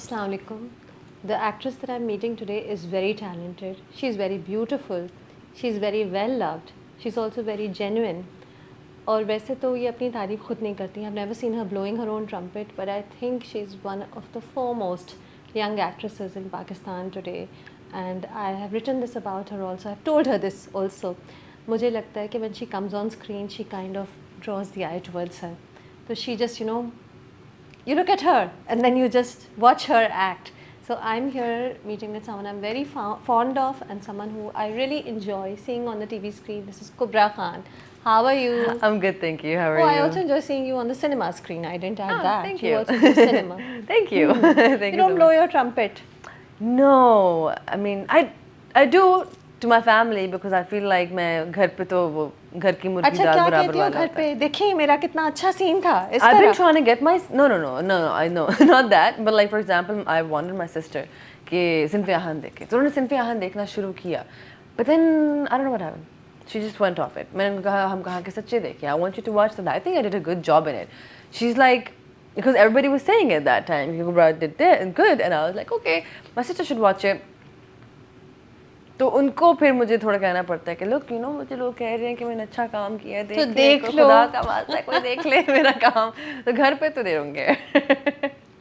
Assalamu alaikum. The actress that I'm meeting today is very talented. She's very beautiful. She's very well loved. She's also very genuine. और वैसे तो ये अपनी तारीफ खुद नहीं करती. I've never seen her blowing her own trumpet, but I think she's one of the foremost young actresses in Pakistan today. And I have written this about her also. I've told her this also. मुझे लगता है कि when she comes on screen, she kind of draws the eye towards her. So she just, you look at her and then you just watch her act. So I'm here meeting with someone I'm very fond of and someone who I really enjoy seeing on the TV screen. This is Kubra Khan. How are you? I'm good, thank you. How are you? I also enjoy seeing you on the cinema screen. I didn't add that. Thank you. You also do cinema. Thank you. Thank You don't blow your trumpet. No, I mean I do to my family because I feel like मैं घर पे तो वो घर की मुर्गी अच्छा दाल क्या बराबर कहती हो वाला घर होता पे देखिए मेरा कितना अच्छा सीन था इस I've been तरह trying to get my no I know not that but like for example I wanted my sister कि सिनफ़े आहन देखे तो उन्होंने सिनफ़े आहन देखना शुरू किया but then I don't know what happened she just went off it मैंने उनको कहा हम कहाँ के सच्चे देखे I want you to watch that I think I did a good job in it she's like because everybody was saying it that time Kubra did good and I was like okay my sister should watch it तो उनको फिर मुझे थोड़ा कहना पड़ता है कि look मुझे लोग कह रहे हैं कि मैंने अच्छा काम किया है तो देख लो खुदा का वास्ता है कोई देख ले मेरा काम तो घर पे तो दे होंगे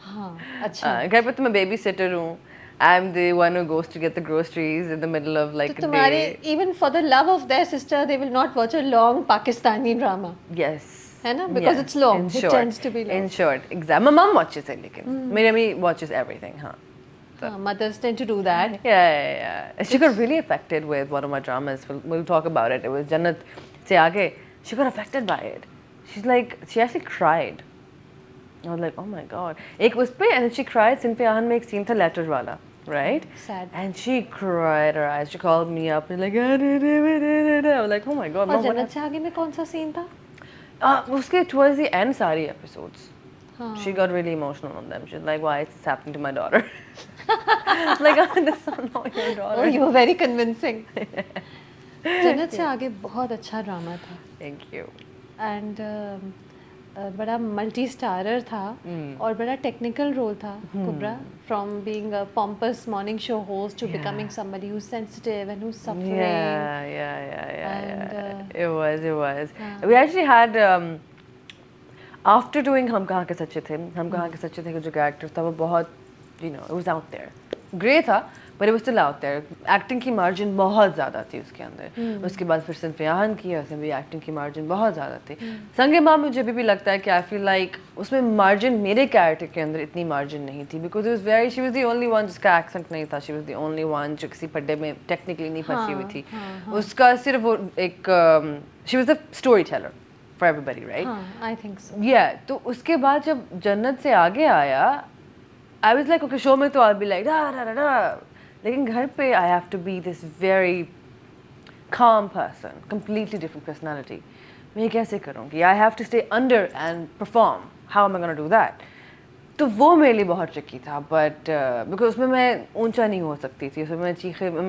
हाँ अच्छा घर पे तो मैं बेबी सिटर हूँ I'm the one who goes to get the groceries in the middle of like तो a तुम्हारे day. even for the love of their sister they will not watch a long Pakistani drama Yes. है ना because it's long In it short, tends to be long in short exactly my mom watches it लेकिन मेरी अम्मी watches everything हाँ mothers tend to do that yeah she got really affected with one of my dramas we'll talk about it was Jannat Se Aagay she got affected by it she's like she actually cried I was like oh my god एक उस पे and she cried सिनफ़े आहन में एक scene था letter वाला right sad and she cried her eyes she called me up and like I was like oh my god और mom what जन्नत से आगे में कौन सा सीन था उसके towards the end सारी episodes she got really emotional on them she's like why is this happening to my daughter like oh this is not your daughter oh you were very convincing जन्नत से आगे बहुत अच्छा drama था thank you and बड़ा multi starrer था और बड़ा टेक्निकल रोल था Kubbra from being a pompous morning show host to becoming somebody who's sensitive and who's suffering yeah it was we actually had after doing हम कहाँ के सच्चे थे जो character था वो बहुत it was out there great था but it was still out there acting की margin बहुत ज़्यादा थी उसके अंदर उसके बाद फिर सिनफ़े आहन किया उसमें भी acting की margin बहुत ज़्यादा थी संगे माँ मुझे भी लगता है कि I feel like उसमें margin मेरे character के अंदर इतनी margin नहीं थी because it was she was the only one जिसका accent नहीं था she was the only one जो किसी पड्डे में technically नहीं फंसी हुई थी उसका सिर्फ वो एक she was the storyteller for everybody right I think so yeah तो उसके बाद जब जन्नत से आगे आया I was like okay show में तो I'll be like da लेकिन घर पे I have to be this very calm person completely different personality मैं ये कैसे करूँगी I have to stay under and perform how am I gonna do that तो वो मेरे लिए बहुत tricky था but because उसमें मैं ऊंचा नहीं हो सकती थी उसमें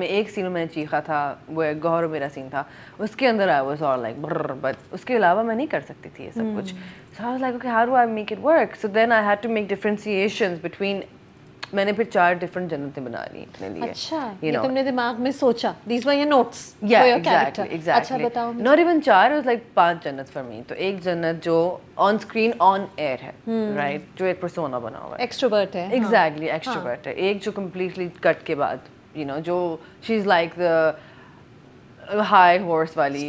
मैं एक सीन में मैंने चीखा था वो गौहर मेरा सीन था उसके अंदर I was all like brr, but उसके अलावा मैं नहीं कर सकती थी ये सब कुछ so I was like okay how do I make it work so then I had to make differentiations between मैंने फिर 4 different जन्नतें बना ली अपने लिए अच्छा ये तुमने दिमाग में सोचा these were your notes for your character अच्छा बताओ not even 4 it was like 5 जन्नत for me तो एक जन्नत जो on screen on air है right जो एक persona बना हुआ है extrovert है exactly extrovert है एक जो completely cut के बाद जो she's like the high horse wali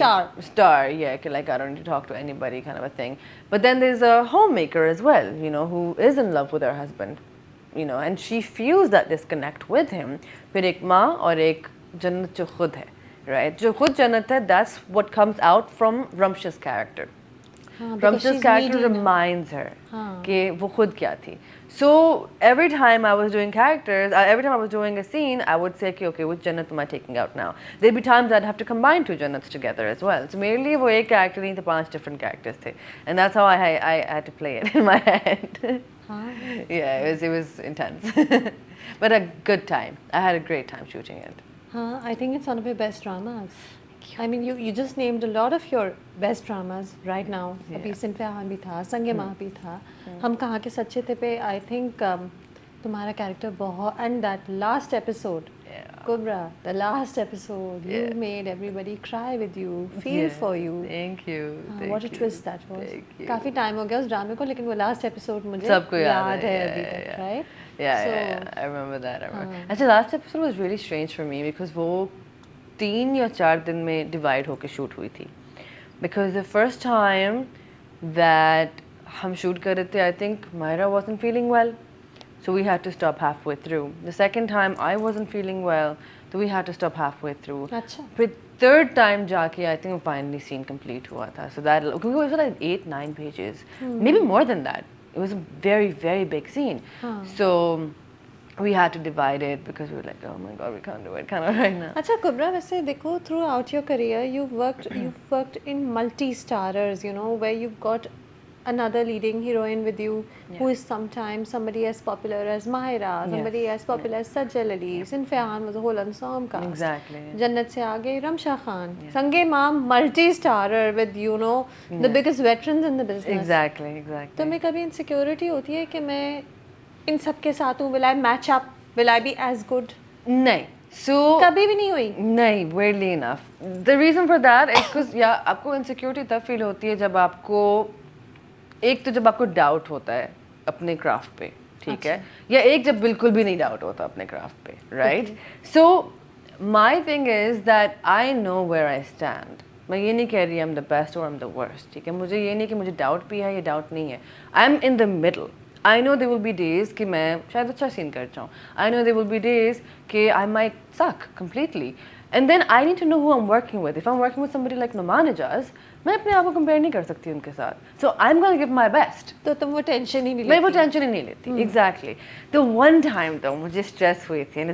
star yeah like I don't need to talk to anybody kind of a thing but then there's a homemaker as well who is in love with her husband and she feels that disconnect with him फिर एक माँ और एक जन्नत जो खुद है right जो खुद जन्नत है that's what comes out from Ramsh's character Ramsh's character reminds her कि वो खुद क्या थी so every time I was doing characters every time I was doing a scene I would say okay which jannat am I taking out now there'd be times I'd have to combine 2 jannats together as well so मेरे लिए वो एक character नहीं थे 5 different characters थे and that's how I had to play it in my head yeah it was intense but a good time I had a great time shooting it I think it's one of your best dramas I mean you just named a lot of your best dramas right now अभी सिनफ़े आहन भी था संगे माँ भी था हम कहाँ के सच्चे थे पे I think तुम्हारा कैरेक्टर बहुत, and that last episode Kubra, the last episode, you made everybody cry with you, feel for you. Thank you. What a twist that was. Thank you. काफी टाइम हो गया उस ड्रामे को, लेकिन वो लास्ट एपिसोड मुझे सबको याद है अभी तक, right? Yeah, I remember that. Actually, last episode was really strange for me because वो 3 या 4 दिन में divide होके shoot हुई थी. Because the first time that हम shoot कर रहे थे, I think Myra wasn't feeling well. So we had to stop halfway through. The second time I wasn't feeling well, so we had to stop halfway through. अच्छा. But third time जाके I think finally scene complete हुआ था. So that it was like 8-9 pages, maybe more than that. It was a very very big scene. So we had to divide it because we were like, oh my god, we can't do it kind of right now. अच्छा कुब्रा, वैसे देखो throughout your career you've worked in multi-starrers, you know, where you've got another leading heroine with you who is sometimes somebody as popular as Mahira, somebody as popular as Sajjal Ali, Sinfian was a whole ensemble cast. Exactly. Jannat Se Aagay, Ramsha Khan, Sange Maam, multi-starrer with, you know, the biggest veterans in the business. Exactly. तो मैं कभी insecurity होती है कि मैं इन सब के साथ हूँ, will I match up, will I be as good? नहीं. So कभी भी नहीं हुई. नहीं, weirdly enough. The reason for that is because आपको insecurity तब feel होती है जब आपको एक तो जब आपको डाउट होता है अपने क्राफ्ट पे, ठीक है, या एक जब बिल्कुल भी नहीं डाउट होता अपने क्राफ्ट पे, right? So my thing is that I know where I stand. मैं ये नहीं कह रही आई एम द बेस्ट और आई एम द वर्स्ट, ठीक है, मुझे ये नहीं कि मुझे डाउट भी है या डाउट नहीं है. I am in the middle. I know there will be days कि मैं शायद अच्छा सीन कर जाऊँ. I know there will be days कि I might suck completely. And then I need to know who I'm working with. If I'm working with somebody like Numan Ijaz, मैं अपने आप को compare नहीं कर सकती उनके साथ. So I'm going to give my best. तो तुम वो टेंशन ही नहीं लेती. मैं वो टेंशन ही नहीं लेती. Exactly. तो one time तो मुझे स्ट्रेस हुई थी.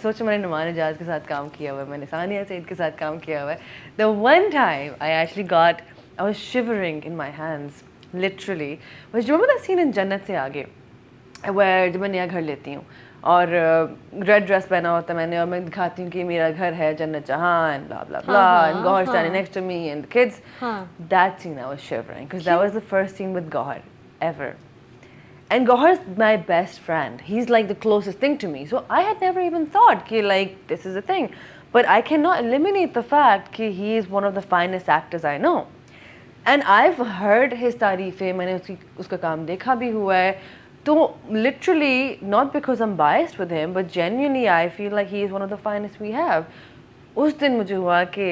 सोचो मैंने नुमान इजाज के साथ काम किया हुआ है, मैंने सानिया सईद के साथ काम किया हुआ है. The one time I was shivering in my hands, literally. Was you remember that scene in जन्नत से आगे, where जब मैं नया घर लेती हूँ और रेड ड्रेस पहना होता है मैंने और मैं दिखाती हूँ कि मेरा घर है जन्नत जहाँ and blah blah blah and Gohar standing next to me and the kids. That scene I was shivering because that was the first scene with Gohar ever. And Gohar is my best friend. He's like the closest thing to me. So I had never even thought कि like this is a thing. But I cannot eliminate the fact कि he is one of the finest actors I know. And I've heard his तारीफ़ें, मैंने उसका काम देखा भी हुआ है. So literally, not because I'm biased with him, but genuinely I feel like he is one of the finest we have. उस दिन मुझे हुआ कि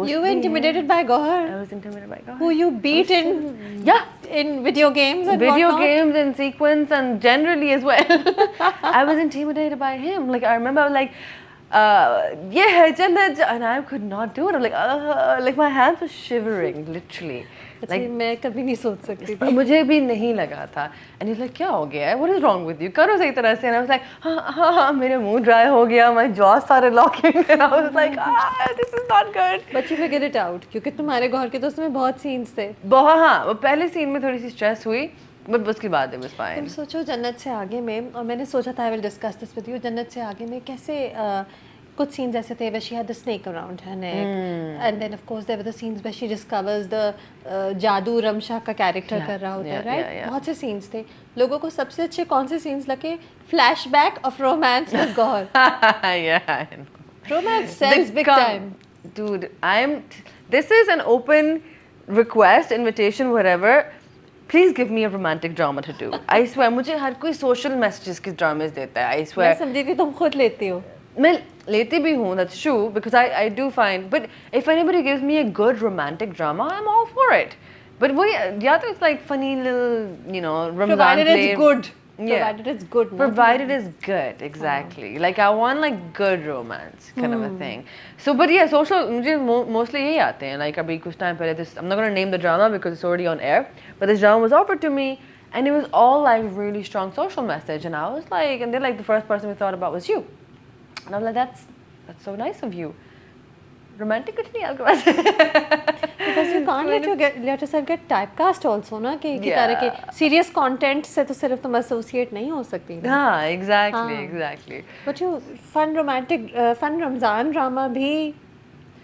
You were intimidated by Gohar? I was intimidated by Gohar. Who you beat in video games and video games and sequence and generally as well. I was intimidated by him. Like I remember I was like, yeah, Jannat, and I could not do it. I'm like my hands were shivering, literally. Like मैं कभी नहीं सोच सकती थी. मुझे भी नहीं लगा था. And he's like, क्या हो गया है? What is wrong with you? करो सही तरह से. And I was like, हाँ, मेरे मुंह dry हो गया. My jaws started locking. And I was like, this is not good. But you figured it out क्योंकि तुम्हारे गौहर के तो उसमें बहुत scenes थे. बहुत हाँ. वो पहले scene में थोड़ी सी stress हुई. But उसके बाद it was fine. तुम सोचो जन्नत से आगे में, और मैंने सोचा था I will discuss this with you. जन्नत से आगे में कैसे कुछ scenes ऐसे थे where she had the snake around her neck, and then of course there were the scenes where she discovers the जादू रमशा का कैरेक्टर कर रहा होता है, right? बहुत से scenes थे. लोगों को सबसे अच्छे कौन से scenes लगे? Flashback of romance with Gohar. Yeah. Romance sells big time. Dude, this is an open request, invitation, whatever. Please give me a romantic drama to do. I swear, मुझे हर कोई social messages के dramas देता है. I swear. मैं समझी कि तुम खुद लेती हो. मैं लेती भी हूँ, that's true, because I do find, but if anybody gives me a good romantic drama, I'm all for it. But वो या तो it's like funny little, you know, Ramzan provided play. It's good. Yeah. Provided it's good. Provided it's good, exactly. Like I want like good romance kind of a thing. So, but yeah, social मुझे mostly यही आते हैं. Like अभी कुछ time पहले this, I'm not gonna name the drama because it's already on air, but this drama was offered to me, and it was all like really strong social message, and I was like, and they're like the first person we thought about was you. And I'm like, that's so nice of you. Romantic कुछ नहीं आपके पास. Because you can't let yourself get typecast also ना कि तरह के serious content से तो सिर्फ तुम associate नहीं हो सकती. हाँ, exactly. But you fun romantic fun Ramzan drama भी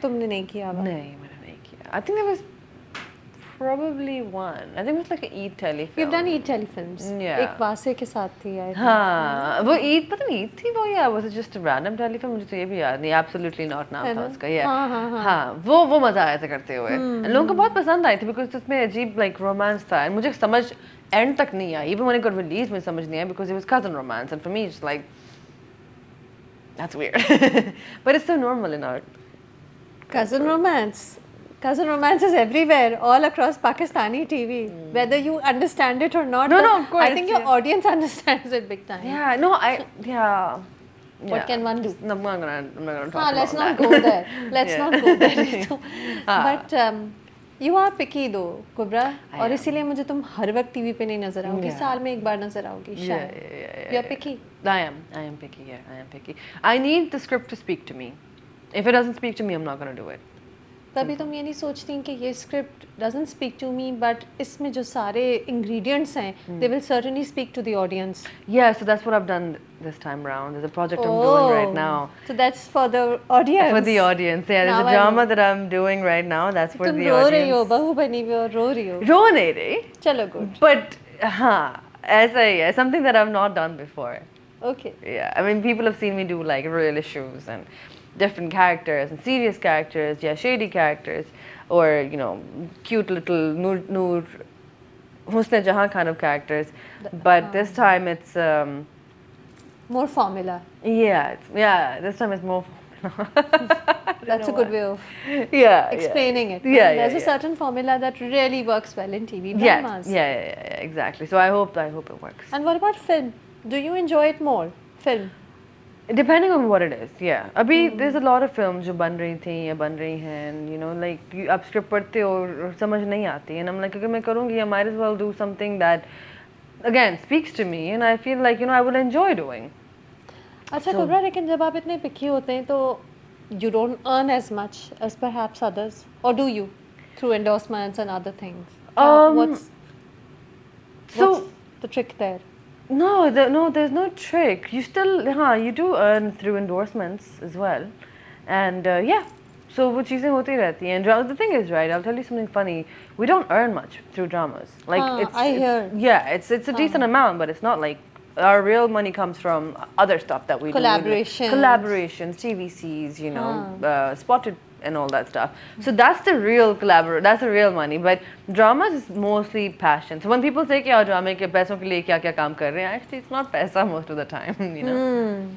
तुमने नहीं किया. नहीं, मैंने नहीं किया. I think there was probably one. I think it was like an Eid telefilm. You've done Eid telefilms. Yeah. एक वासे के साथ थी I think. हाँ वो ईद पता नहीं ईद थी वो या was it just a random telefilm मुझे तो ये भी याद नहीं absolutely not नाम था उसका yeah हाँ वो मजा आया था करते हुए लोगों को बहुत पसंद आई थी because उसमें अजीब like romance था and मुझे समझ end तक नहीं आई even when it got released मुझे समझ नहीं आया because it was cousin romance and for me it's like that's weird but it's so normal in our cousin romance. Cousin romance is everywhere, all across Pakistani TV. Whether you understand it or not, No, of course. I think your audience understands it big time. yeah no yeah What can one do? No, I'm not gonna talk let's about not that. go there. Let's not go there. But you are picky though, Kubra. और इसीलिए मुझे तुम हर वक्त TV पे नहीं नजर आओगी. साल में एक बार नजर आओगी शायद. You're picky. I am picky. Yeah, I am picky. I need the script to speak to me. If it doesn't speak to me, I'm not gonna do it. तभी तुम ये नहीं सोचती कि ये script doesn't speak to me, but इसमें जो सारे ingredients हैं, they will certainly speak to the audience. Yeah, so that's what I've done this time round. There's a project I'm doing right now. So that's for the audience. For the audience, yeah. There's a drama that I'm doing right now. That's for the audience. तुम रो रही हो, बहू बनी हुई हो, रो रही हो. रो नहीं रही. चलो good. But हाँ, ऐसा ही है. Something that I've not done before. Okay. Yeah, I mean people have seen me do like real issues and different characters and serious characters, yeah, shady characters, or you know, cute little Noor Husn Jahan kind of characters. But this time it's more formula. Yeah, this time it's more. That's a good way of explaining it. Yeah, there's a certain formula that really works well in TV dramas. Yeah, exactly. So I hope it works. And what about film? Do you enjoy it more? Film? Depending on what it is, yeah. अभी there's a lot of films जो बन रही थी या बन रही हैं, and you know, like आप script पढ़ते हो और समझ नहीं आती, and I'm like अगर मैं करूँगी, I might as well do something that again speaks to me, and I feel like you know I will enjoy doing. अच्छा कुबरा, लेकिन जब आप इतने picky होते हैं तो you don't earn as much as perhaps others, or do you through endorsements and other things? What's the trick there? No, there's no trick. You still, you do earn through endorsements as well, and yeah. So वो चीजें होती रहती हैं. And the thing is, right? I'll tell you something funny. We don't earn much through dramas. Like I hear. Yeah, it's a decent amount, but it's not like our real money comes from other stuff that we do. Collaborations, TVCs, you know, spotted and all that stuff. So that's the real that's the real money. But dramas is mostly passion. So when people say कि drama के पैसों के लिए क्या काम कर रहे हैं, actually it's not पैसा most of the time, you know.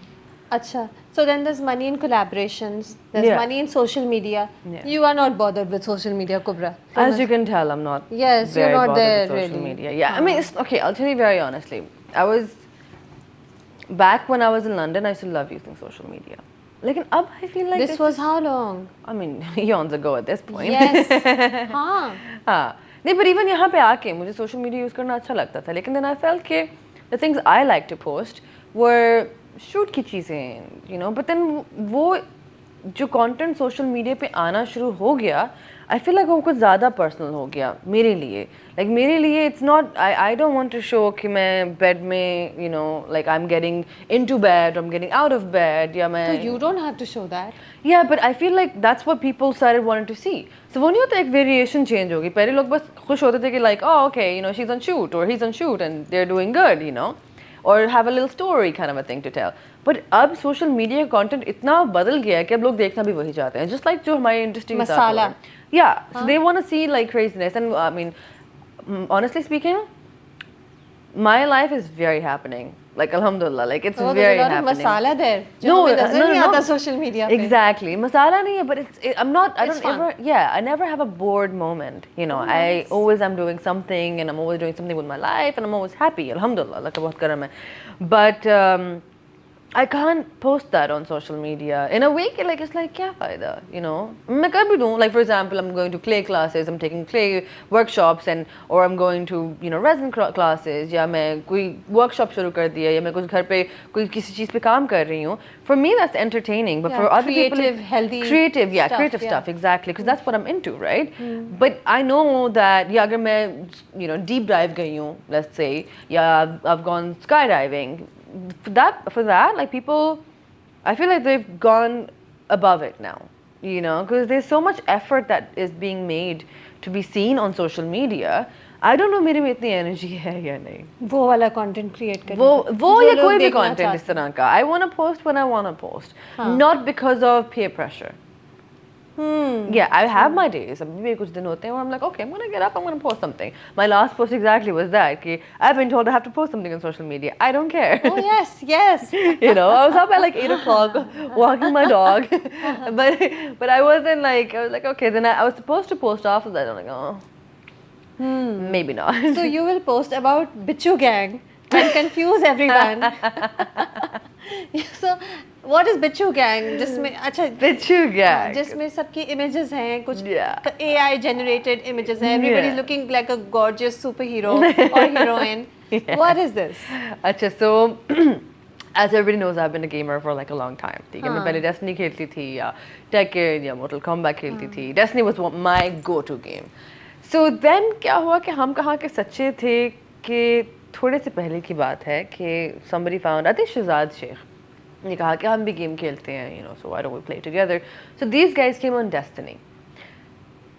Acha. So then there's money in collaborations. There's money in social media. Yeah. You are not bothered with social media, Kubra. As you can tell, I'm not. Yes, you're not there with social media. Yeah, I mean, it's okay. I'll tell you very honestly. Back when I was in London, I used to love using social media. Like, I feel like this was how long? I mean, eons ago at this point. Yes. No, but even यहाँ पे आके मुझे social media use करना अच्छा लगता था. लेकिन then I felt कि the things I like to post were shoot की चीजें, you know. But then वो जो content social media पे आना शुरू हो गया, I feel like वो कुछ ज़्यादा personal हो गया मेरे लिए. Like मेरे लिए it's not, I don't want to show कि मैं bed में, you know, like I'm getting into bed, or I'm getting out of bed, या मैं. So you don't have to show that. Yeah, but I feel like that's what people started wanting to see. So वो नहीं होता एक variation change होगी. पहले लोग बस खुश होते थे कि like, oh okay, you know, she's on shoot or he's on shoot and they're doing good, you know. Or have a little story kind of a thing to tell. But अब social media content इतना बदल गया है कि अब लोग देखना भी वही चाहते हैं. Just like जो हमारी industry के साथ हो रहा है. Yeah, so they want to see like craziness. And I mean, honestly speaking, my life is very happening. Like alhamdulillah, like it's very happening. There's a lot of masala there. No, social media. Exactly, masala nahi hai, but I never have a bored moment. You know, I always am doing something, and I'm always doing something with my life, and I'm always happy. Alhamdulillah, like bahut karam hai. But I can't post that on social media. In a week, like it's like kya fayda, you know? मैं कर भी दूँ. Like for example, I'm going to clay classes, I'm taking clay workshops, or I'm going to, you know, resin classes, या मैं कोई workshop शुरू कर दिया, या मैं कुछ घर पे कोई किसी चीज़ पे काम कर रही हूँ. For me, that's entertaining, but for other people, creative stuff, exactly, because that's what I'm into, right? But I know that, या अगर मैं, you know, deep dive गई हूँ, let's say, या I've gone skydiving. For that, like people, I feel like they've gone above it now. you know, because there's so much effort that is being made to be seen on social media. I don't know मेरे में इतनी energy है या नहीं. वो वाला content create करने वो जो या लोग कोई भी देखना content इस चाहते तरह का. I want to post when I want to post, not because of peer pressure. Yeah, I have my days. अभी भी कुछ दिन होते हैं where I'm like, okay, I'm gonna get up, I'm gonna post something. My last post exactly was that कि I've been told I have to post something on social media. I don't care. Oh yes, yes. You know, I was up at like 8 o'clock walking my dog, but I wasn't like, I was like, okay, then I was supposed to post after that. I'm like, oh, maybe not. So you will post about Bichu Gang and confuse everyone. So what is Bichu Gang? जिसमें अच्छा Bichu Gang. जिसमें सबकी images हैं कुछ Yeah. AI generated images हैं. Everybody is looking like a gorgeous superhero or heroine. Yeah. What is this? अच्छा, so as everybody knows, I've been a gamer for like a long time. ठीक है, मैं पहले Destiny खेलती थी या Tekken या Mortal Kombat खेलती थी. Destiny was my go-to game. So then क्या हुआ कि हम कहाँ के सच्चे थे कि थोड़े से पहले की बात है कि somebody found, I think Shahzad Sheikh ने कहा कि हम भी गेम खेलते हैं, you know, so why don't we play together? So these guys came on Destiny.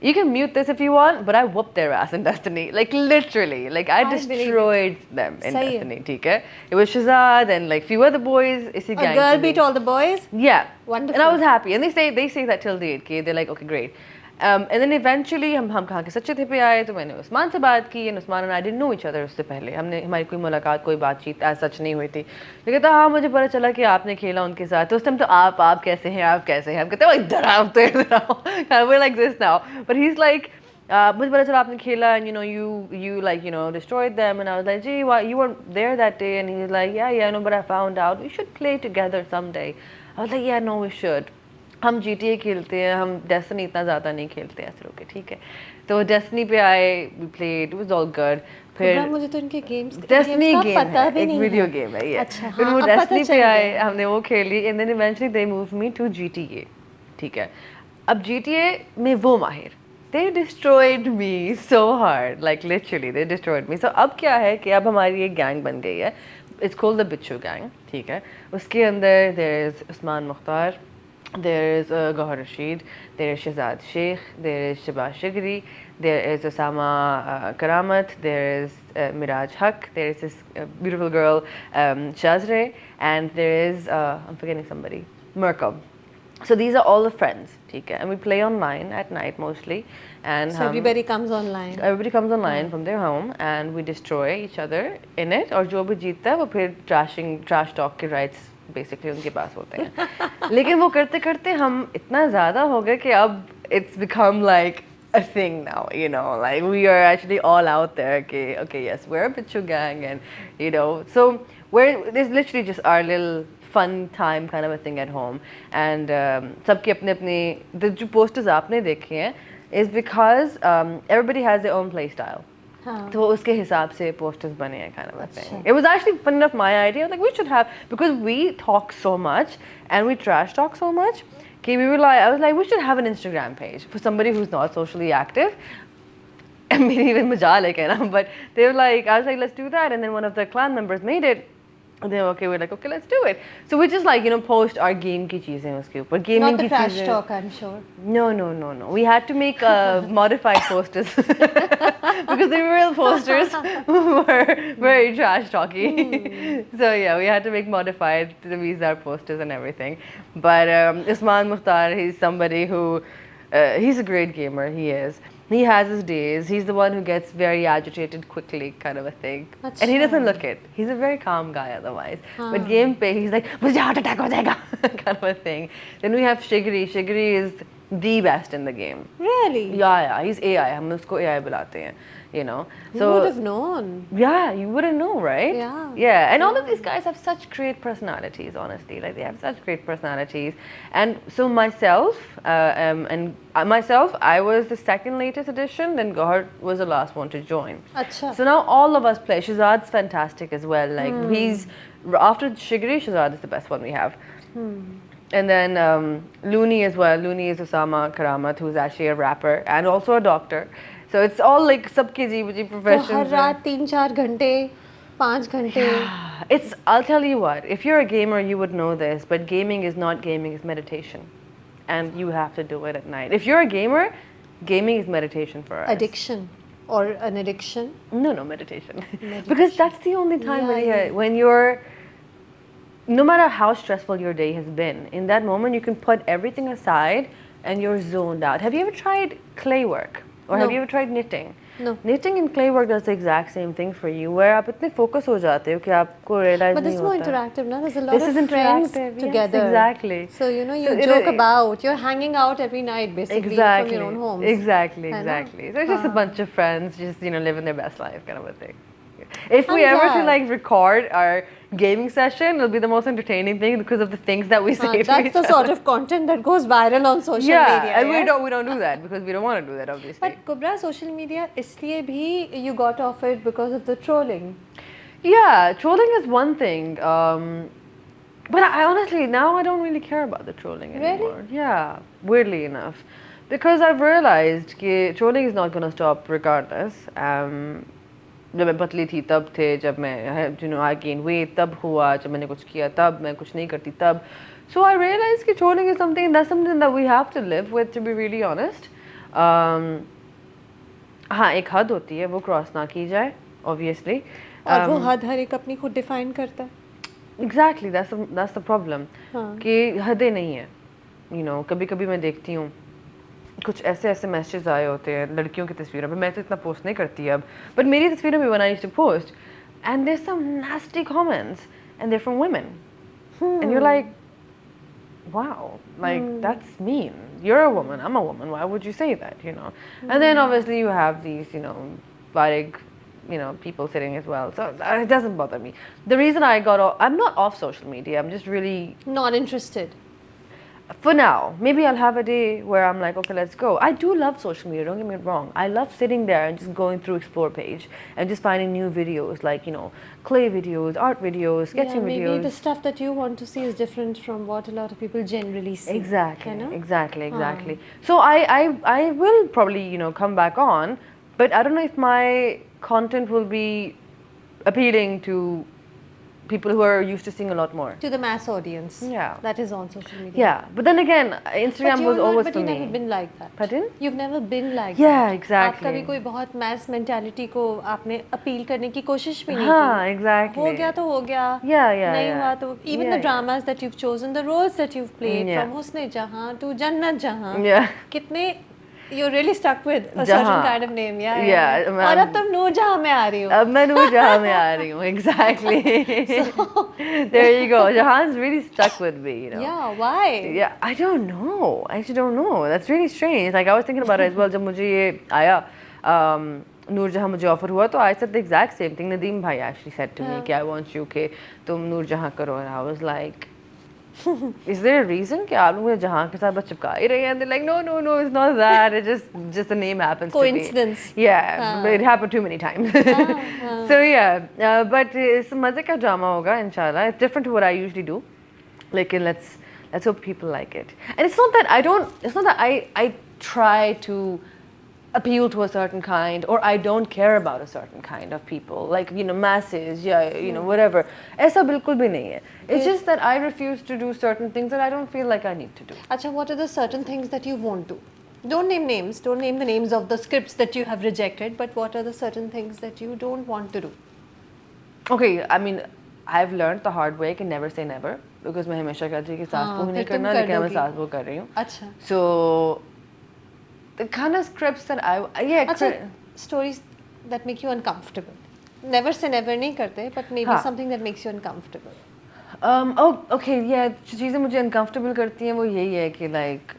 You can mute this if you want, but I whooped their ass in Destiny. Like literally, like I destroyed them in Destiny. ठीक है? It was Shazad and like few other boys. इसी A girl beat all the boys? Yeah. Wonderful. And I was happy. And they say that till date. Okay, they're like, okay, great. And then eventually हम कहाँ के सच्चे थे पे आए तो मैंने उस्मान से बात की and Usman and I didn't know each other उससे पहले हमारी कोई मुलाकात कोई बातचीत ऐसा सच नहीं हुई थी तो कहता हाँ मुझे पता चला कि आपने खेला उनके साथ तो उस टाइम तो आप कैसे हैं हम कहते हैं इधर आओ तो इधर आओ we're like this now but he's like मुझे पता चला आपने खेला and you know you like you know destroyed them and I was like gee why you weren't there that day and he's like yeah no but I found out we should play together someday I was like yeah no we should हम GTA खेलते हैं हम Destiny इतना ज़्यादा नहीं खेलते ऐसे लोग ठीक है तो Destiny पे आए we played it was all good फिर मुझे तो इनके गेम्स Destiny का game पता है भी एक नहीं वीडियो है गेम है ये अच्छा फिर हाँ वो अब पता Destiny चल पे आए गया हमने वो खेली and then eventually they moved me to GTA ठीक है अब GTA में वो माहिर they destroyed me so hard like literally they destroyed me so अब क्या है कि अब हमारी एक गैंग बन गई है it's called the Bichu Gang ठीक है उसके अंदर there is Usman Mukhtar there is Gohar Rasheed, there is Shahzad Sheikh, there is Shabaz Shigri, there is Osama Karamat, there is Miraj Haq, there is this beautiful girl Shazre, and there is, I'm forgetting somebody, Merkab. So these are all the friends, okay? And we play online at night mostly. And so everybody comes online? Everybody comes online from their home and we destroy each other in it. और जो भी जीतता है वो फिर trash talk के rights basically उनके पास होते हैं लेकिन वो करते करते हम इतना ज़्यादा हो गए कि अब it's become like a thing now, you know, like we are actually all out there okay yes we're a Bichu Gang and you know so there's literally just our little fun time kind of a thing at home and सबके अपने अपने जो posters आपने देखे हैं is because everybody has their own play style तो उसके हिसाब से posters बने हैं kind of a thing. It was actually fun enough my idea like we should have because we talk so much and we trash talk so much okay we were like I was like we should have an Instagram page for somebody who's not socially active and maybe even majal hai कहना but they were like I was like let's do that and then one of the clan members made it and then okay we're like okay let's do it so we just like you know post our game की चीजें उसके ऊपर gaming not the की trash चीजें talk I'm sure no we had to make modified posters because the real posters were very trash talky so yeah we had to make modified to these our posters and everything but Usman Mukhtar he's somebody who he's a great gamer he has his days he's the one who gets very agitated quickly kind of a thing and he doesn't look it he's a very calm guy otherwise but game pe he's like mujhe heart attack ho jayega kind of a thing then we have Shigri is the best in the game really yeah he's AI hum usko AI bulate hain you know so you would have known yeah you wouldn't know right yeah and all of these guys have such great personalities honestly like they have such great personalities and so myself I was the second latest edition then Gohar was the last one to join Achha. so now all of us play Shahzad's fantastic as well like he's after Shigri Shahzad is the best one we have and then Looney as well Looney is Osama Karamat who's actually a rapper and also a doctor so it's all like सबके जीवन professions तो हर रात 3-4 घंटे 5 घंटे I'll tell you what if you're a gamer you would know this but gaming is not gaming it's meditation and you have to do it at night. If you're a gamer, gaming is meditation for us. Addiction or an addiction? No, meditation. Because that's the only time Yeah, when you're, no matter how stressful your day has been, in that moment you can put everything aside and you're zoned out. Have you ever tried clay work? Or have No. you ever tried knitting? No. Knitting and clay work does the exact same thing for you, where आप इतने focus हो जाते हो कि आपको realize But this नहीं is more होता. interactive, no? There's a lot This of is friends interactive, together. yes, exactly. So, you know, you So joke about, you're hanging out every night basically from your own homes. Exactly. है ना? So it's just a bunch of friends just, you know, living their best life kind of a thing. If I'm we ever to glad. like record our gaming session, it'll be the most entertaining thing because of the things that we say to That's each the other. sort of content that goes viral on social media. And yes? we don't do that because we don't want to do that, obviously. But Kubra, social media, इसलिए भी you got off it because of the trolling. Yeah, trolling is one thing. But I honestly, now I don't really care about the trolling anymore. Really? Yeah, weirdly enough. Because I've realized that trolling is not going to stop regardless. जब मैं पतली थी तब थे, जब मैं you know I gained weight तब हुआ, जब मैंने कुछ किया तब, मैं कुछ नहीं करती तब. So I realized that trolling is something that we have to live with, to be really honest. हाँ, एक हद होती है, वो क्रॉस ना की जाए, obviously. और वो हद हर एक अपनी खुद डिफाइन करता है. Exactly, that's the problem. हाँ. कि हदें नहीं है. You know, कभी-कभी मैं देखती हूँ कुछ ऐसे मैसेजेस आए होते हैं लड़कियों की तस्वीरों पे. मैं तो इतना पोस्ट नहीं करती अब, but मेरी तस्वीरों पे when I used to post, and there's some nasty comments, and they're from women, and you're like, wow, like that's mean. You're a woman, I'm a woman. Why would you say that? You know, and then obviously you have these, you know, varig, you know, people sitting as well. So it doesn't bother me. The reason I got off, I'm not off social media. I'm just really Not interested. For now, maybe I'll have a day where I'm like, okay, let's go. I do love social media, don't get me wrong. I love sitting there and just going through Explore page and just finding new videos, like, you know, clay videos, art videos, sketching maybe videos. the stuff that you want to see is different from what a lot of people generally see. Exactly, you know? exactly. So I will probably, you know, come back on, but I don't know if my content will be appealing to people who are used to seeing a lot more. To the mass audience. Yeah. That is on social media. Yeah, but then again, Instagram was always but for you've me. never been like that. Pardon? You've never been like Yeah, that. exactly. आप कभी कोई बहुत mass mentality को आपने appeal करने की कोशिश भी नहीं हाँ, की. exactly. हो गया तो हो गया. Yeah. नहीं हुआ तो even the dramas that you've chosen, the roles that you've played, from Husn Jahan to Jannat Jahan. Yeah. कितने you're really stuck with a Jahan. certain kind of name. Yeah, और अब तुम नूर जहां में आ रही हो. अब मैं नूर जहां में आ रही हूँ. Exactly. There you go. Jahan's really stuck with me, you know. Yeah, why? Yeah, I don't know. I actually don't know. That's really strange. Like I was thinking about it as well. जब मुझे ये आया, नूर जहां मुझे offer हुआ तो I said the exact same thing. Nadeem bhai actually said to me कि I want you कि तुम नूर जहां करो, and I was like, is there a reason कि आप लोग मुझे जहां के साथ बस चिपका ही रहे हैं? And they're like, no, it's not that. It just the name happens Coincidence. to be. Yeah, but it happened too many times. So yeah, but it's मजे का drama होगा इंशाल्लाह. It's different to what I usually do. Like let's hope people like it. And it's not that I try to appeal to a certain kind, or I don't care about a certain kind of people, like, you know, masses, you know, whatever. ऐसा बिल्कुल भी नहीं है. It's just that I refuse to do certain things that I don't feel like I need to do. Acha, what are the certain things that you won't do? Don't name names. Don't name the names of the scripts that you have rejected. But what are the certain things that you don't want to do? Okay, I mean, I've learned the hard way कि never say never, because मैं हमेशा कहती हूँ कि सास को नहीं करना, लेकिन मैं सास को कर रही हूँ. अच्छा. So the kind of scripts that stories that make you uncomfortable. Never say never नहीं करते, but maybe something that makes you uncomfortable. Okay, yeah, चीज़ें मुझे uncomfortable करती हैं वो यही है कि like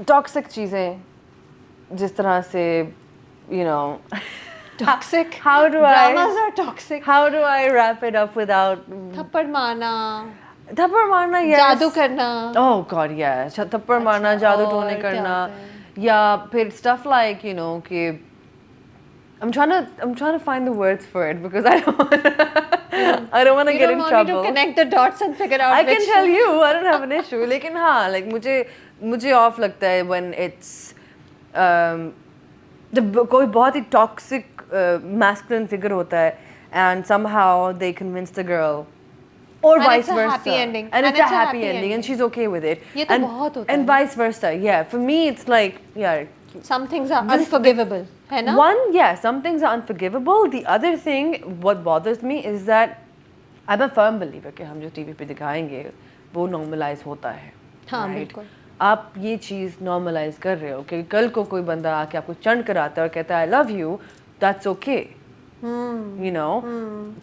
toxic चीज़ें जिस तरह से, you know, toxic. How do dramas are toxic. How do I wrap it up without थप्पड़ मारना, yes. जादू करना. Oh God, yeah. थप्पड़ मारना, जादू टोने करना, या फिर stuff like, you know, कि I'm trying to find the words for it because I don't want to get in trouble. You don't want me to connect the dots and figure out. I can tell you, I don't have an issue. लेकिन हाँ, like मुझे off लगता है when it's जब कोई बहुत ही toxic masculine figure होता है and somehow they convince the girl or And vice it's a versa. happy ending. And it's a happy ending and she's okay with it. ये तो बहुत होता and है. vice versa. Yeah, for me it's like, yeah, some things are unforgivable, है ना? One, yeah, some things are unforgivable. The other thing, what bothers me is that I'm a firm believer कि हम जो TV पे दिखाएंगे वो normalize होता है. हाँ, right? बिल्कुल. आप ये चीज़ normalize कर रहे हो कि कल को कोई बंदा आके आपको चंड कराता है और कहता है I love you, that's okay. You know?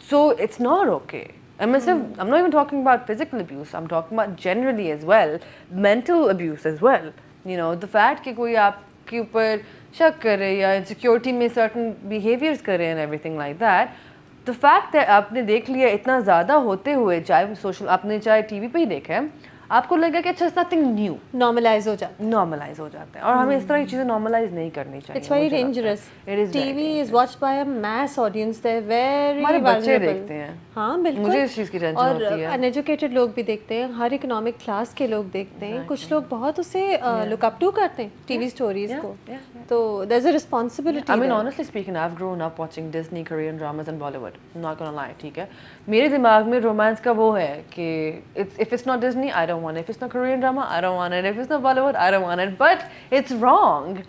So it's not okay. I'm not even talking about physical abuse. I'm talking about generally as well, mental abuse as well. You know, the fact कि कोई आपके ऊपर शक करे या insecurity में certain behaviors करे and everything like that. The fact that आपने देख लिया इतना ज़्यादा होते हुए, चाहे social आपने चाहे टीवी पे ही देखा है, आपको लगेगा कि अच्छा nothing new. Normalize हो जाता है. Normalize हो जाते हैं और हमें इस तरह की चीज़ें normalize नहीं करनी चाहिए. It's very dangerous. It is TV is watched by a mass audience. They're very हमारे बच्चे vulnerable. देखते हैं. हाँ बिल्कुल. मुझे इस चीज़ की टेंशन और होती है. uneducated लोग भी देखते हैं, हर इकोनॉमिक क्लास के लोग देखते हैं. कुछ लोग बहुत उसे look up to करते हैं टीवी स्टोरीज को. तो there's a responsibility. I mean, honestly speaking, I've grown up watching Disney, Korean dramas and Bollywood. I'm not gonna lie, ठीक है. मेरे दिमाग में रोमांस का वो है कि if it's not Disney, I don't want it. If it's not Korean drama, I don't want it. If it's not Bollywood, I don't want it. But it's wrong.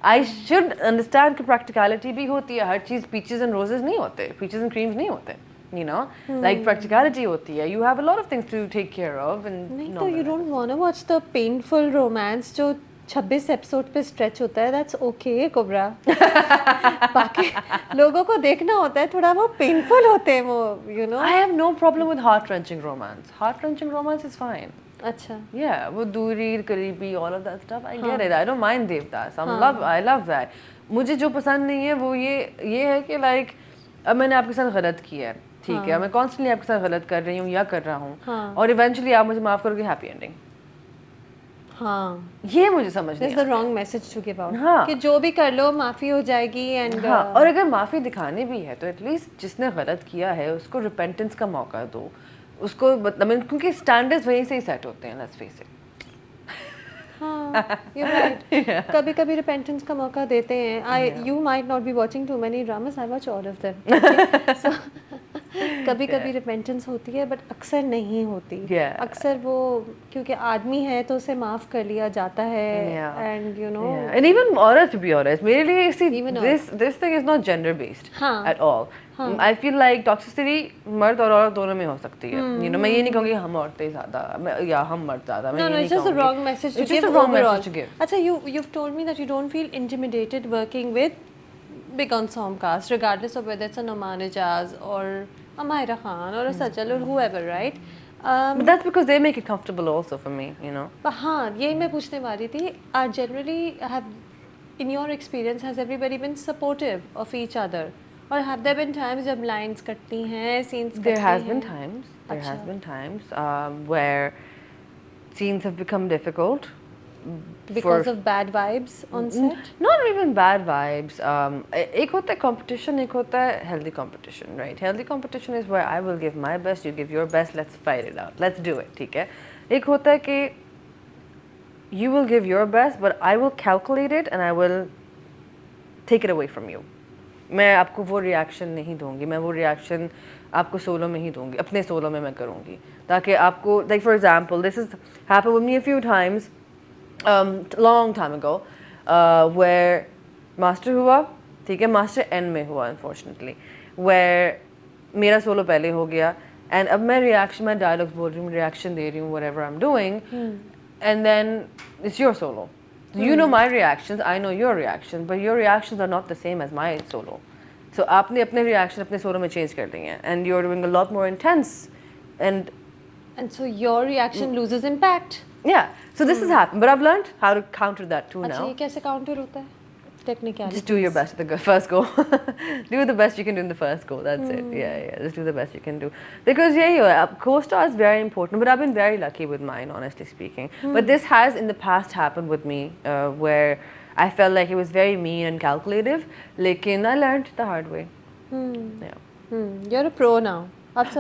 I should understand कि practicality भी होती है. हर चीज़ peaches and roses नहीं होते. Peaches and creams नहीं होते. You know, like practicality होती है. You have a lot of things to take care of and. नहीं तो you don't want to watch the painful romance जो 26 एपिसोड पे स्ट्रेच होता है. That's okay cobra. बाकी लोगों को देखना होता है थोड़ा वो पेनफुल होते हैं वो, you know. I have no problem with heart-wrenching romance. Heart-wrenching romance is fine. अच्छा. Yeah, वो दूरी, करीबी, all of that stuff. I get it. I don't mind Devdas. I love that. मुझे जो पसंद नहीं है वो ये है कि like अब मैंने आपके साथ गलत किया है, ठीक है, मैं constantly आपके साथ गलत कर रही हूँ या कर रहा हूँ और eventually आप मुझे माफ करोगे, happy ending. हाँ, ये मुझे समझ नहीं आता. That's the wrong message to give out. हाँ. कि जो भी कर लो माफ़ी हो जाएगी and हाँ, और अगर माफ़ी दिखानी भी है तो एटलीस्ट जिसने गलत किया है उसको रिपेंटेंस का मौका दो. उसको मतलब क्योंकि स्टैंडर्ड्स वहीं से ही सेट होते हैं, लेट्स फेस इट. हाँ, you're right. कभी-कभी रिपेंटेंस का मौका देते हैं. You might not be watching too many dramas. I watch all of them. So, कभी-कभी रिपेंटेंस होती है बट अक्सर नहीं होती. अक्सर वो क्योंकि आदमी है तो उसे माफ कर लिया जाता है. And you know. And even औरत, to be honest, मेरे लिए this thing is not gender based at all. I feel like toxicity मर्द और औरत दोनों में हो सकती है. You know, मैं ये नहीं कहूँगी हम औरतें ज़्यादा या हम मर्द ज़्यादा. No, it's just the wrong message to give. It's just the wrong message to give. अच्छा, you've told me that you don't feel intimidated working with big ensemble cast, regardless of whether it's a Noman Ijaz or a Mahira Khan or a Sajal or whoever, right? But that's because they make it comfortable also for me, you know. But हाँ, यही मैं पूछने वाली थी. Generally, in your experience, has everybody been supportive of each other? Or have there been times जब lines कटती हैं, scenes कटती हैं? There has been times where scenes have become difficult. Because of bad vibes on set? Not even bad vibes. एक होता है competition, एक होता है healthy competition, right? Healthy competition is where I will give my best, you give your best, let's fight it out, let's do it, ठीक है? एक होता है कि you will give your best, but I will calculate it and I will take it away from you. मैं आपको वो reaction नहीं दूँगी, मैं वो reaction आपको solo में ही दूँगी, अपने solo में मैं करूँगी, ताकि आपको, like for example, this has happened with me a few times. Long time ago, where master हुआ, ठीक है, master N में हुआ unfortunately, where मेरा solo पहले हो गया, and अब मैं reaction, मैं dialogues बोल रही हूँ, reaction दे रही हूँ, whatever I'm doing, and then it's your solo. You know my reactions, I know your reactions, but your reactions are not the same as my solo. So आपने अपने reaction अपने solo में change कर दी हैं, and you're doing a lot more intense, and so your reaction loses impact. Yeah, so this has happened, but I've learned how to counter that too now. अच्छा, ये कैसे counter होता है? Technicalities. Just do your best at the first go. Do the best you can do in the first go. That's it. Yeah. Just do the best you can do. Because co-star is very important. But I've been very lucky with mine, honestly speaking. But this has in the past happened with me, where I felt like it was very mean and calculative. Lekin I learned the hard way. Yeah. You're a pro now.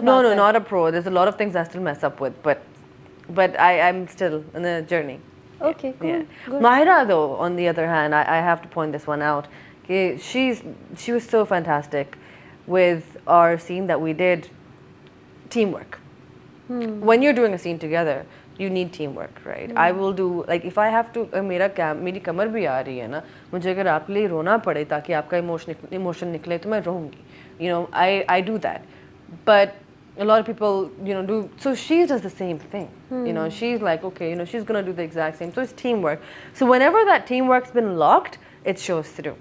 No, not a pro. There's a lot of things I still mess up with, but I'm still in the journey. Okay, good. Mahira, though, on the other hand, I have to point this one out. She was so fantastic with our scene that we did. Teamwork. when you're doing a scene together, you need teamwork, right? I will do, like, if I have to, मेरी कमर भी आ रही है ना, मुझे अगर आपके लिए रोना पड़े ताकि आपका emotion निकले तो मैं रोऊंगी, you know, I do that. But a lot of people, you know, do, so she does the same thing, you know, she's like, okay, you know, she's gonna do the exact same, so it's teamwork. So whenever that teamwork's been locked, it shows through.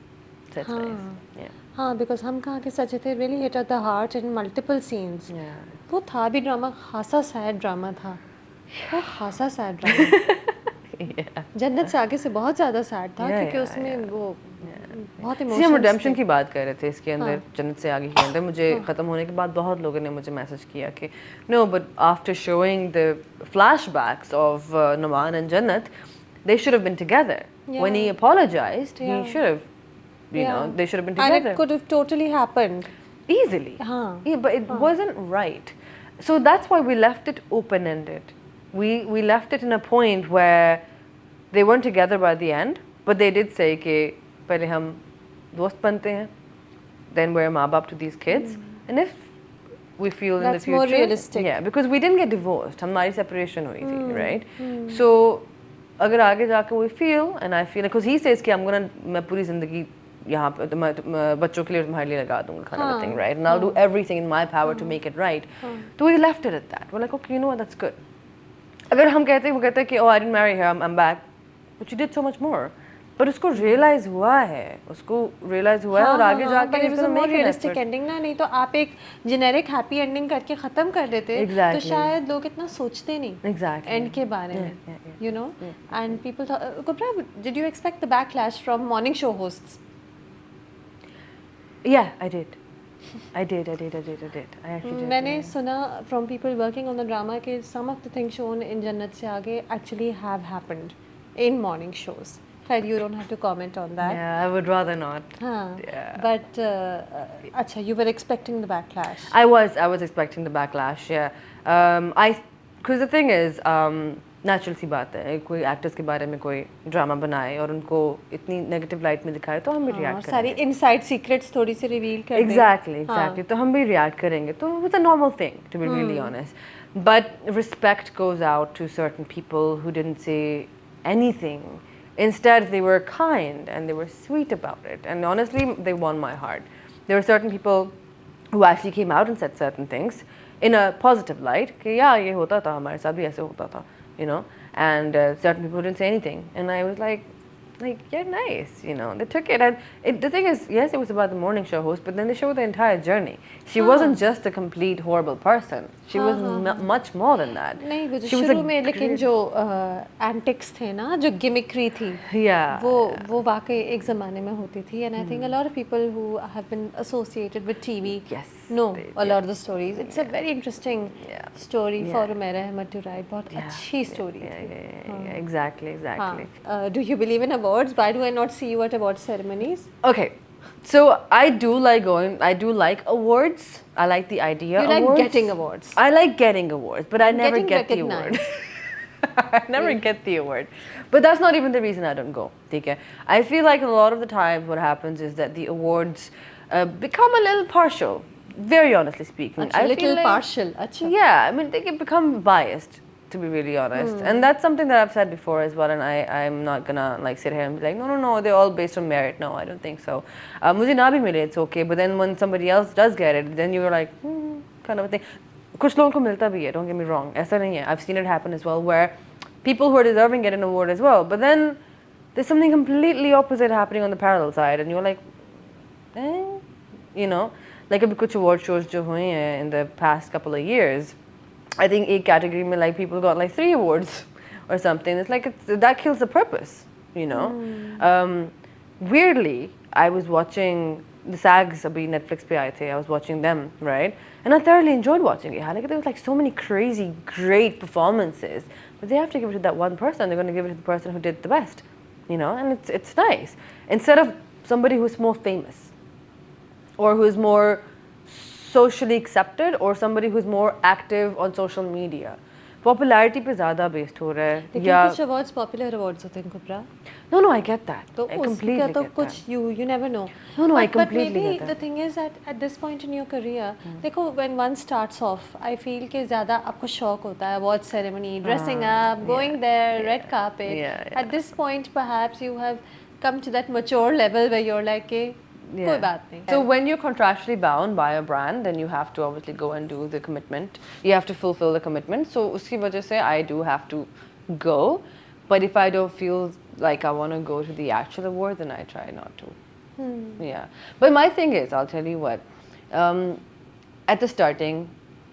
So it's nice. Yeah. हाँ, because हम कहाँ के सचे थे, really hit at the heart in multiple scenes. Yeah. वो था भी drama, खासा सैड ड्रामा था, वो खासा सैड ड्रामा। जन्नत से आगे से बहुत ज़्यादा सैड था, क्योंकि उसमें वो बहुत इमोशंस थे। हम रिडेम्पशन की बात कर रहे थे इसके अंदर, जन्नत से आगे के अंदर मुझे ख़त्म होने के बाद बहुत लोगों ने मुझे मैसेज किया कि no, but after showing the flashbacks of Numan and Jannat, they should have been together. When he apologized, he should have, you know, they should have been together. And it could have totally happened. Easily. Yeah, but it wasn't right. So that's why we left it open-ended. We left it in a point where they weren't together by the end, but they did say कि पहले हम दोस्त बनते हैं, then we're माँ बाप to these kids, and if we feel in the future, that's more realistic. Yeah, because we didn't get divorced, हमारी separation हुई थी, right? So अगर आगे जाके we feel, and I feel, because he says कि मैं पूरी जिंदगी यहाँ पे बच्चों के लिए तुम्हारे लिए लगा दूँगा, kind of a thing, right? And I'll do everything in my power to make it right. So we left it at that. We're like, okay, you know what, that's good. अगर हम कहते हैं कि oh, I didn't marry her, I'm back, but you did so much more. But उसको realize हुआ है, और आगे जाके but it was a more realistic ending ना, नहीं तो आप एक generic happy ending करके ख़त्म कर देते, तो शायद लोग इतना सोचते नहीं end के बारे में, you know. And people thought, Kubra, did you expect the backlash from morning show hosts? Yeah, I did. I actually did. मैंने सुना from people working on the drama कि some of the things shown in Jannat Se Aagay actually have happened in morning shows. You don't have to comment on that. Yeah, I would rather not. Yeah. But acha, you were expecting the backlash. I was expecting the backlash. Yeah. Because the thing is, natural सी बात है, कोई actors के बारे में कोई drama बनाए और उनको इतनी negative light में दिखाए तो हम भी react करेंगे. सारी inside secrets थोड़ी सी reveal कर दें. Exactly. तो हम भी react करेंगे. तो it's a normal thing, to be really honest. But respect goes out to certain people who didn't say anything. Instead, they were kind and they were sweet about it. And honestly, they won my heart. There were certain people who actually came out and said certain things in a positive light. कि yeah, ये होता था, हमारे साथ भी ऐसे होता था, you know. And certain people didn't say anything. And I was like, you're nice, you know. They took it. And the thing is, yes, it was about the morning show host, but then they showed the entire journey. She wasn't just a complete horrible person. She was much more than that. नहीं, वो जो शुरू में लेकिन जो antics थे ना, जो gimmickry थी, वो वाकई एक ज़माने में होती थी. And I think a lot of people who have been associated with TV know a lot of the stories. It's a very interesting story for Umaira Ahmed to write. बहुत अच्छी story. Yeah, exactly. Do you believe in awards? Why do I not see you at award ceremonies? Okay. So I do like awards. I like the idea of awards. You like getting awards. I like getting awards, but I never get the award. I never get the award. But that's not even the reason I don't go. Okay? I feel like a lot of the times what happens is that the awards become a little partial, very honestly speaking. A little partial. Yeah, I mean, they can become biased, to be really honest. And that's something that I've said before as well, and I'm not gonna sit here and be like, no, they're all based on merit. No, I don't think so. मुझे ना भी मिले, it's okay, but then when somebody else does get it, then you're like, kind of a thing. कुछ लोगों को मिलता भी है, don't get me wrong. ऐसा नहीं है. I've seen it happen as well, where people who are deserving get an award as well, but then there's something completely opposite happening on the parallel side, and you're like, you know, like अभी कुछ award shows जो हुए हैं in the past couple of years. I think a category में like people got like 3 awards or something. It's like that kills the purpose, you know. Weirdly, I was watching the SAGs अभी Netflix पे आए थे. I was watching them, right? And I thoroughly enjoyed watching it. Like there was like so many crazy, great performances, but they have to give it to that one person. They're going to give it to the person who did the best, you know. And it's nice instead of somebody who's more famous or who's more socially accepted or somebody who's more active on social media. Popularity पे ज़्यादा based हो रहा है लेकिन या कुछ awards popular awards होते हैं कुबरा, no I get that तो I उसका completely तो get कुछ that you never know. no I But completely maybe get the that thing is that at this point in your career, देखो when one starts off, I feel कि ज़्यादा आपको शौक होता है award ceremony, dressing up, going there, red carpet. At this point, perhaps you have come to that mature level where you're like कि कोई बात नहीं. So when you're contractually bound by a brand, then you have to obviously go and do the commitment. You have to fulfill the commitment. So उसकी वजह से I do have to go. But if I don't feel like I want to go to the actual award, then I try not to. Yeah. But my thing is, I'll tell you what. At the starting,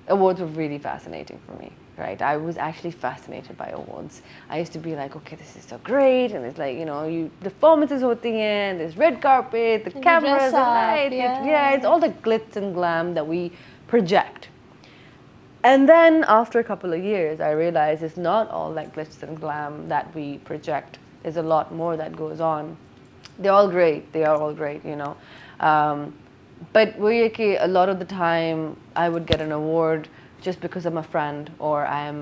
awards were really fascinating for me. Right, I was actually fascinated by awards. I used to be like, okay, this is so great, and it's like, you know, the performances hoti hain, there's red carpet, the cameras, the lights, it's all the glitz and glam that we project. And then after a couple of years, I realized it's not all that glitz and glam that we project. There's a lot more that goes on. They're all great. They are all great, you know. But a lot of the time, I would get an award just because I'm a friend or I'm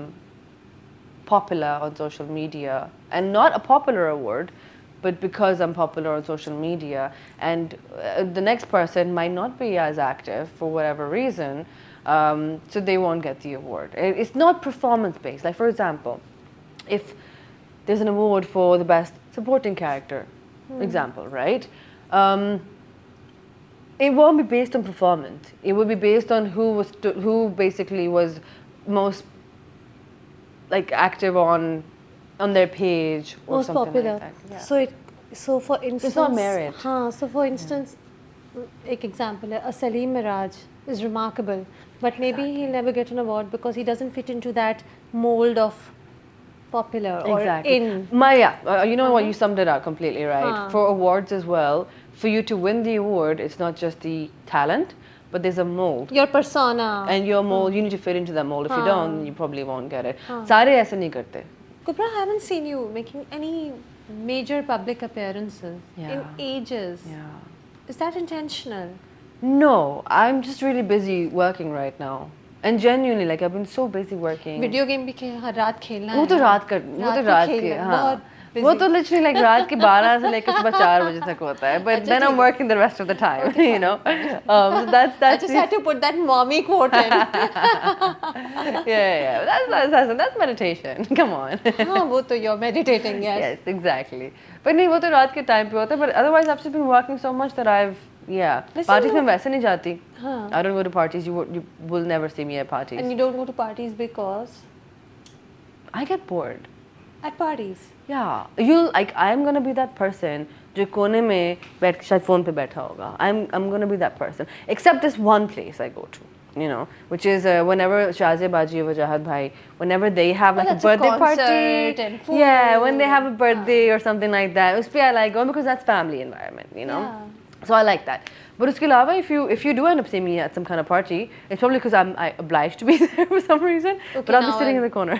popular on social media, and not a popular award, but because I'm popular on social media, and the next person might not be as active for whatever reason, so they won't get the award. It's not performance based. Like for example, if there's an award for the best supporting character, example, right? It won't be based on performance. It will be based on who basically was most like active on their page or most something popular. like that. Yeah. So for instance, it's not merit. So for instance, एक example है, Salim Miraj is remarkable, but maybe he'll never get an award because he doesn't fit into that mold of popular or in. You know what, you summed it up completely right. For awards as well, for you to win the award, it's not just the talent, but there's a mold. Your persona. And your mold, you need to fit into that mold. If you don't, you probably won't get it. सारे ऐसे नहीं करते. Kubra, I haven't seen you making any major public appearances in ages. Yeah. Is that intentional? No, I'm just really busy working right now. And genuinely, like I've been so busy working. Video game भी रात खेलना है. वो तो रात के हाँ. वो तो literally like रात के 12 से लेकर सुबह 4 बजे तक होता है. But then I'm working the rest of the time, you know. So that's. I just had to put that mommy quote in. That's meditation. Come on. हाँ वो तो you're meditating, yes. Yes, exactly. But नहीं वो तो रात के time पे होता है. But otherwise I've just been working so much that I've. Parties में वैसे नहीं जाती. I don't go to parties. You will never see me at parties. And you don't go to parties because? I get bored. At parties? Yeah. I'm gonna be that person जो कोने में बैठ के शायद phone पे बैठा होगा. I'm gonna be that person. Except this one place I go to, you know, which is whenever Shazia Baji or Wajahat Bhai, whenever they have like a birthday party. And food. Yeah, when they have a birthday or something like that. Uspe I like going because that's family environment, you know. Yeah. So I like that. But uske alawa, if you do end up seeing me at some kind of party, it's probably because I'm obliged to be there for some reason. Okay, but I'll be sitting in the corner.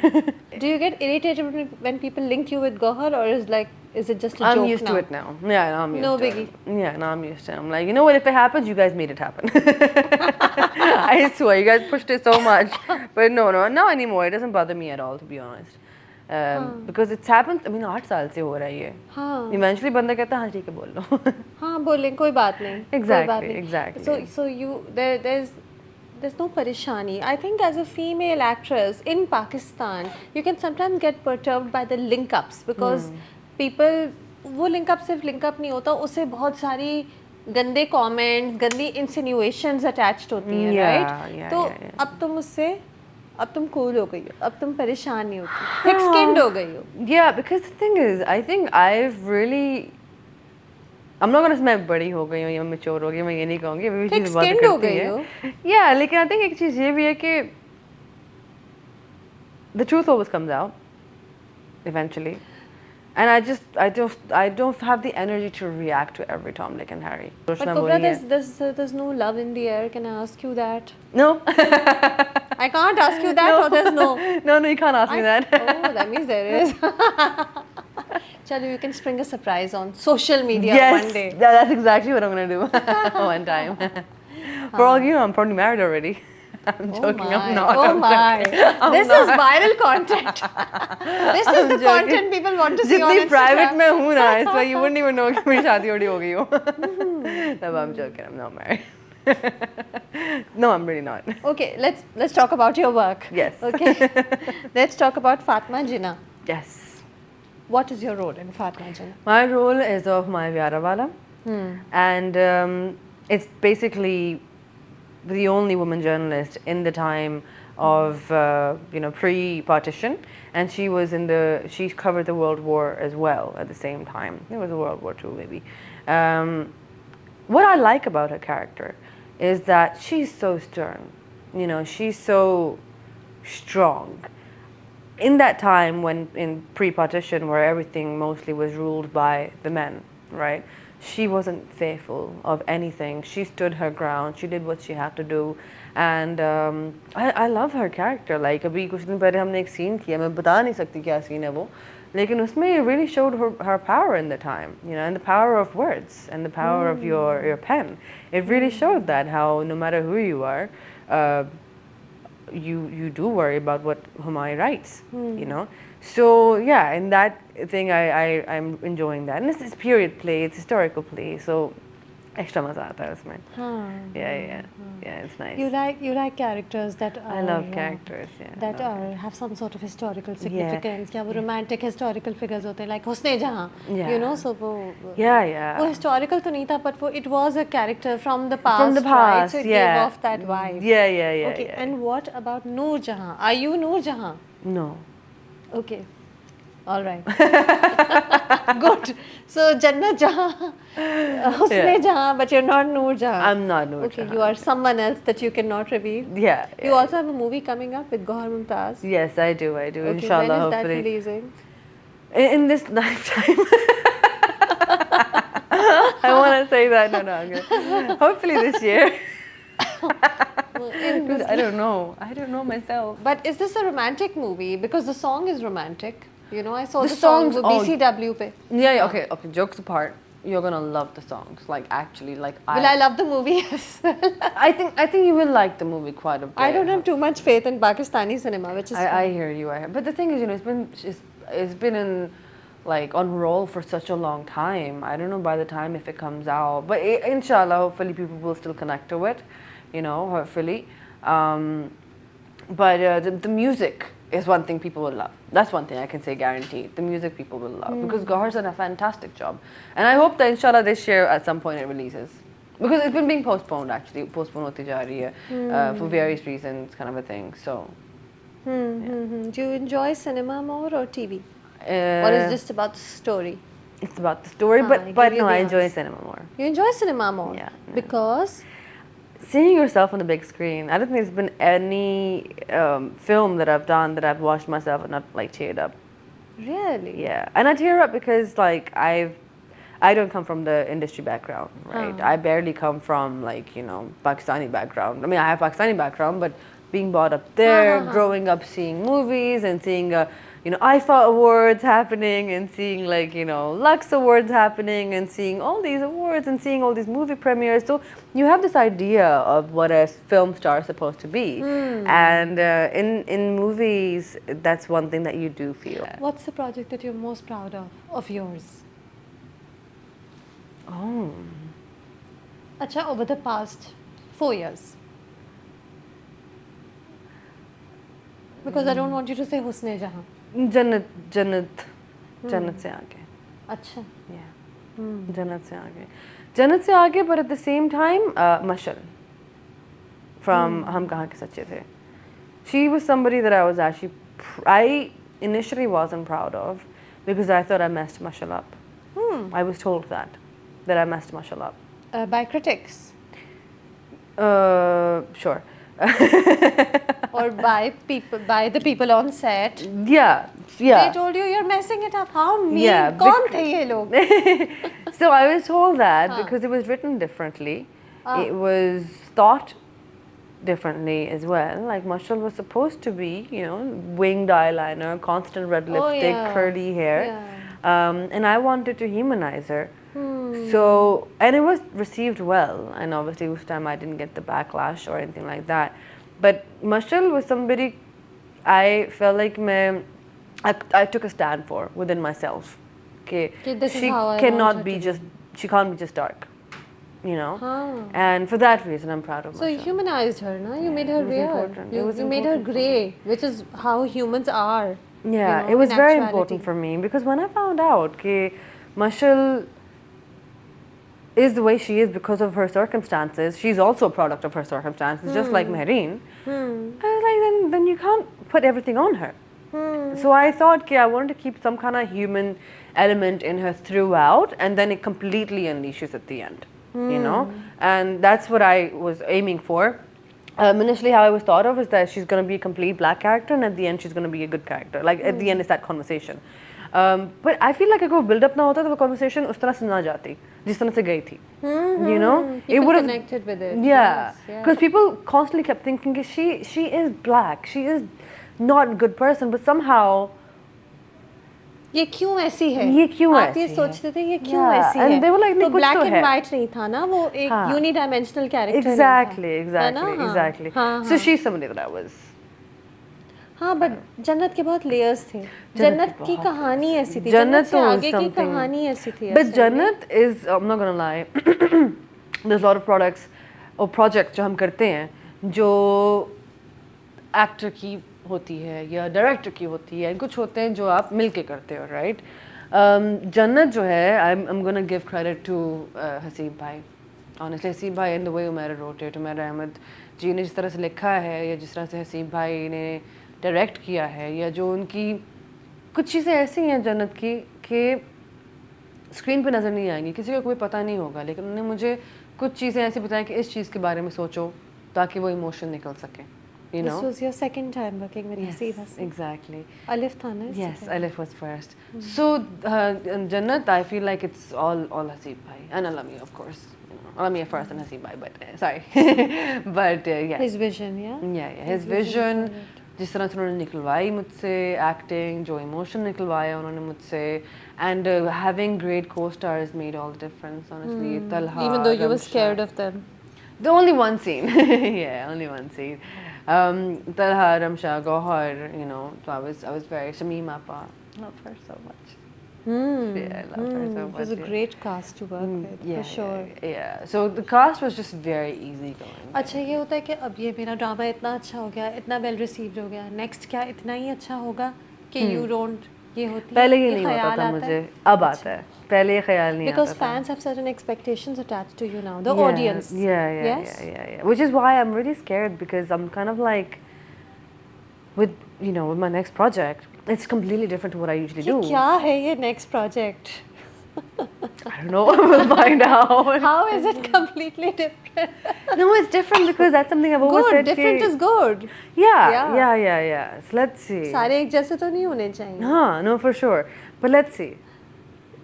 Do you get irritated when people link you with Gohar, or is it just a joke now? I'm used to it now. Yeah, no, I'm used to biggie. it. Yeah, no, I'm used to it. I'm like, you know what? If it happens, you guys made it happen. I swear, you guys pushed it so much. But no, not anymore. It doesn't bother me at all, to be honest. Because it's happened. I mean, 8 साल से हो रहा है ये. हाँ. Eventually बंदा कहता है हाँ ठीक है बोल लो. हाँ बोलें कोई बात नहीं. Exactly. So there's no parishani. I think as a female actress in Pakistan, you can sometimes get perturbed by the link ups because people वो link up सिर्फ link up नहीं होता, उससे बहुत सारी गंदे comments, गंदी insinuations attached होती हैं, right? तो अब तुम cool हो गई हो, अब तुम परेशान नहीं होती, thick skinned हो गई हो. Yeah, because the thing is, I think I've really, I'm not gonna say मैं बड़ी हो गई हूँ या mature हो गई, मैं ये नहीं कहूँगी, अभी भी चीज़ बात करती है. Yeah, लेकिन I think एक चीज़ ये भी है कि the truth always comes out eventually. And I don't have the energy to react to every Tom, Dick and Harry. But Kubra, there's no love in the air. Can I ask you that? No. I can't ask you that, or there's no. No, you can't ask me that. Oh, that means there is. Chalo, you can spring a surprise on social media one day. Yeah, that's exactly what I'm gonna do one time. For all you know, I'm probably married already. I'm joking. I'm not. Oh I'm my! joking. This is viral content. This is the content people want to see on जितनी Instagram. private मैं हूँ ना, इस बार you wouldn't even know कि मेरी शादी हो गई हो. No, I'm joking. I'm not married. No, I'm really not. Okay, let's talk about your work. Yes. Okay. Let's talk about Fatma Jinnah. Yes. What is your role in Fatma Jinnah? My role is of my Vyara and it's basically the only woman journalist in the time of pre-partition, and she covered the World War as well at the same time. It was a World War II maybe. What I like about her character is that she's so stern. She's so strong. In that time when in pre-partition where everything mostly was ruled by the men, right? She wasn't fearful of anything. She stood her ground. She did what she had to do, and I love her character. Like अभी कुछ दिन पहले हमने एक scene किया, मैं बता नहीं सकती क्या scene है वो, लेकिन उसमें it really showed her power in the time, and the power of words and the power of your pen. It really showed that how no matter who you are, you do worry about what Humayun writes, So yeah, in that thing I'm enjoying that. And it's period play, it's historical play, so extra maza aata hai usme. Yeah, it's nice. You like characters that are I love characters, that have some sort of historical significance. क्या वो romantic historical figures होते हैं, like Husne Jahan, so वो वो historical तो नहीं था, but वो it was a character from the past, right? So it gave off that vibe. Yeah. Okay, and what about Noor Jahan? Are you Noor Jahan? No. Okay. All right. Good. So Jannat Jahan, Husne Jahan, but you're not Noor Jahan. I'm not Noor Jahan. Okay, you are someone else that you cannot reveal. Yeah. You also have a movie coming up with Gohar Mumtaz. Yes, I do. Okay, Inshallah, when is hopefully. that releasing? In this lifetime. I want to say that. No. Hopefully this year. I don't know myself. But is this a romantic movie? Because the song is romantic. I saw the song BCW pe. Yeah. Okay. Jokes apart, you're gonna love the songs. Like actually, Will I love the movie as well? I think you will like the movie quite a bit. I don't have too much faith in Pakistani cinema, which is. I hear you. But the thing is, it's been in on roll for such a long time. I don't know by the time if it comes out, but inshallah, hopefully people will still connect to it. Hopefully. But the music is one thing people will love. That's one thing I can say guaranteed. The music people will love because Gohar's done a fantastic job, and I hope that inshallah this year at some point it releases, because it's been being postponed actually. Postponed hoti ja rahi hai for various reasons, kind of a thing. So. Do you enjoy cinema more or TV? Or is it just about the story? It's about the story, but no, I enjoy cinema more. You enjoy cinema more? Yeah. Because? Seeing yourself on the big screen. I don't think there's been any film that I've done that I've watched myself and not teared up. Really? Yeah, and I tear up because I don't come from the industry background, right? I barely come from Pakistani background. I mean, I have Pakistani background, but being brought up there, growing up seeing movies and seeing IFA awards happening and seeing Lux awards happening and seeing all these awards and seeing all these movie premieres. So you have this idea of what a film star is supposed to be. And in movies, that's one thing that you do feel. What's the project that you're most proud of yours? Oh. Acha, over the past 4 years. Because I don't want you to say Husne Jahan. Jannat Se Aagay. Acha. Yeah. Jannat Se Aagay. Jannat Se Aagay, but at the same time, Mashal from Hum Kahan Ke Sache The. She was somebody that I initially wasn't proud of because I thought I messed Mashal up. I was told that I messed Mashal up. By critics? Sure. Or by the people on set? Yeah. They told you're messing it up. How mean? Kaun the ye log? So I was told that because it was written differently. It was thought differently as well. Like Mashal was supposed to be, winged eyeliner, constant red lipstick, curly hair. And I wanted to humanize her. So, and it was received well. And obviously this time I didn't get the backlash or anything like that. But Mashal was somebody I felt like I took a stand for within myself. Okay, this is she how I want her cannot to be be. just, she can't be just dark, you know. Huh. And for that reason, I'm proud of So you Mashal. humanized her, no? You made her it was real. important. It You, was you made her important for me. grey, which is how humans are. Yeah, you know, it was in very actuality. important for me because when I found out that Mashal is the way she is because of her circumstances, she's also a product of her circumstances, just like Mehreen. I was like, then you can't put everything on her. So I thought, I wanted to keep some kind of human element in her throughout, and then it completely unleashes at the end, you know? And that's what I was aiming for. Initially, how I was thought of is that she's going to be a complete black character, and at the end, she's going to be a good character. Like, at the end, it's that conversation. But I feel like if वो build up ना होता तो वो conversation उस तरह से ना जाती जिस तरह से गई थी. You know, People it would have connected with it. Yeah, Yes, because people constantly kept thinking she is black, she is not a good person, but somehow ये क्यों ऐसी है? ये क्यों आप ये ऐसी है? सोचते थे ये क्यों Yeah, ऐसी and है? they were like, तो नहीं, कुछ ब्लैक तो एंड है. व्हाइट नहीं था ना, वो एक हाँ. यूनिडायमेंशनल कैरेक्टर Exactly, नहीं था, है ना? exactly, हाँ, exactly. हाँ, So हाँ. she's somebody that I was. हाँ, बट जन्नत के बहुत लेयर्स थे. जन्नत की बहुत कहानी ऐसी थी. Jannat जन्नत से was आगे की something- कहानी ऐसी थी. But असल में. Jannat is, I'm not gonna lie, there's a lot of products or projects जो हम करते हैं जो एक्टर की होती है या डायरेक्टर की होती है, कुछ होते हैं जो आप मिल के करते हो, राइट? जन्नत जो है, I'm gonna give credit to Haseeb भाई. Honestly, हसीब भाई in the way Umair wrote it, Umair Ahmad जी ने जिस तरह से लिखा है या जिस तरह से हसीब भाई ने डायरेक्ट किया है, या जो उनकी कुछ चीज़ें ऐसी हैं जन्नत की कि स्क्रीन पे नज़र नहीं आएंगी, किसी को कोई पता नहीं होगा, लेकिन उन्होंने मुझे कुछ चीज़ें ऐसी बताई कि इस चीज़ के बारे में सोचो ताकि वो इमोशन निकल सके, you know. This was your second time working with Haseeb Hassan. Exactly. Alif था ना? Yes, Alif was first. So Jannat, I feel like it's all Haseeb bhai and Alami, of course. You know, Alami first and Haseeb bhai, but sorry, but yeah. His vision, yeah. Yeah, his vision. जिस तरह से उन्होंने निकलवाई मुझसे acting, जो emotion निकलवाया उन्होंने मुझसे, and having great co-stars made all the difference, honestly. Talha, Even though you were Ramsha. scared of them. The only one scene. Yeah, only one scene. Talha, Ramsha, Gohar, you know, so I was very, Shamim Appa, love her so much. Yeah, I love her so much. It was a yeah. great cast to work with, Yeah, for sure. yeah. So the cast was just very easy going. अच्छा ये होता है कि अब ये मेरा drama इतना अच्छा हो गया, इतना वेल रिसीव्ड हो गया, नेक्स्ट क्या इतना ही अच्छा होगा कि यू डोंट, ये होती है, पहले ये नहीं होता ख्याल था आता मुझे, है? अब आता है. पहले ये ख्याल नहीं Because आता था. fans have certain expectations attached to you now, the Yeah, audience. Yes? yeah. Which is why I'm really scared, because I'm kind of like, with my next project, it's completely different to what I usually ये do. क्या है ये next project? I don't know. We'll find out. How is it completely different? No, it's different because that's something I've always Good, said. different is good. Yeah. So let's see. सारे एक जैसे तो नहीं होने चाहिए. हाँ, no, for sure. But let's see.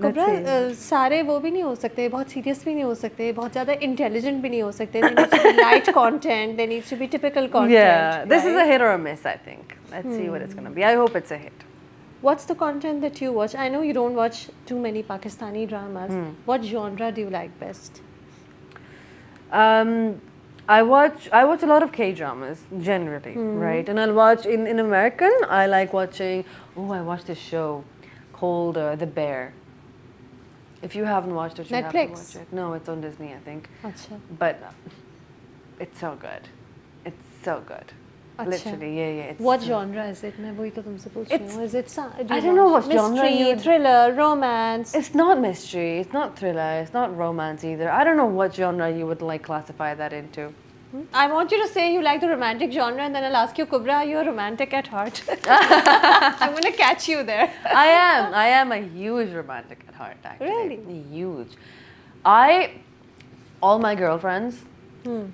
कुबरा सारे वो भी नहीं हो सकते, बहुत सीरियस भी नहीं हो सकते, बहुत ज़्यादा इंटेलिजेंट भी नहीं हो सकते. There needs to be light content, there needs to be typical content. Yeah, this is a right? hit or a miss, I think. Let's see what it's gonna be. I hope it's a hit. What's the content that you watch? I know you don't watch too many Pakistani dramas. What genre do you like best? I watch a lot of K-dramas generally, right? And I'll watch in American. I like watching. Oh, I watched this show called The Bear. If you haven't watched it, you have to Netflix? watch it. No, it's on Disney, I think. अच्छा. But it's so good. It's so good. अच्छा. Literally, yeah. It's What genre is it? मैं वही तो तुमसे पूछ रही हूँ. Is it I don't know what genre mystery, you would- thriller, romance? It's not mystery. It's not thriller. It's not romance either. I don't know what genre you would like classify that into. I want you to say you like the romantic genre, and then I'll ask you, Kubra, are you a romantic at heart? I'm going to catch you there. I am a huge romantic at heart, actually. Really? Huge. All my girlfriends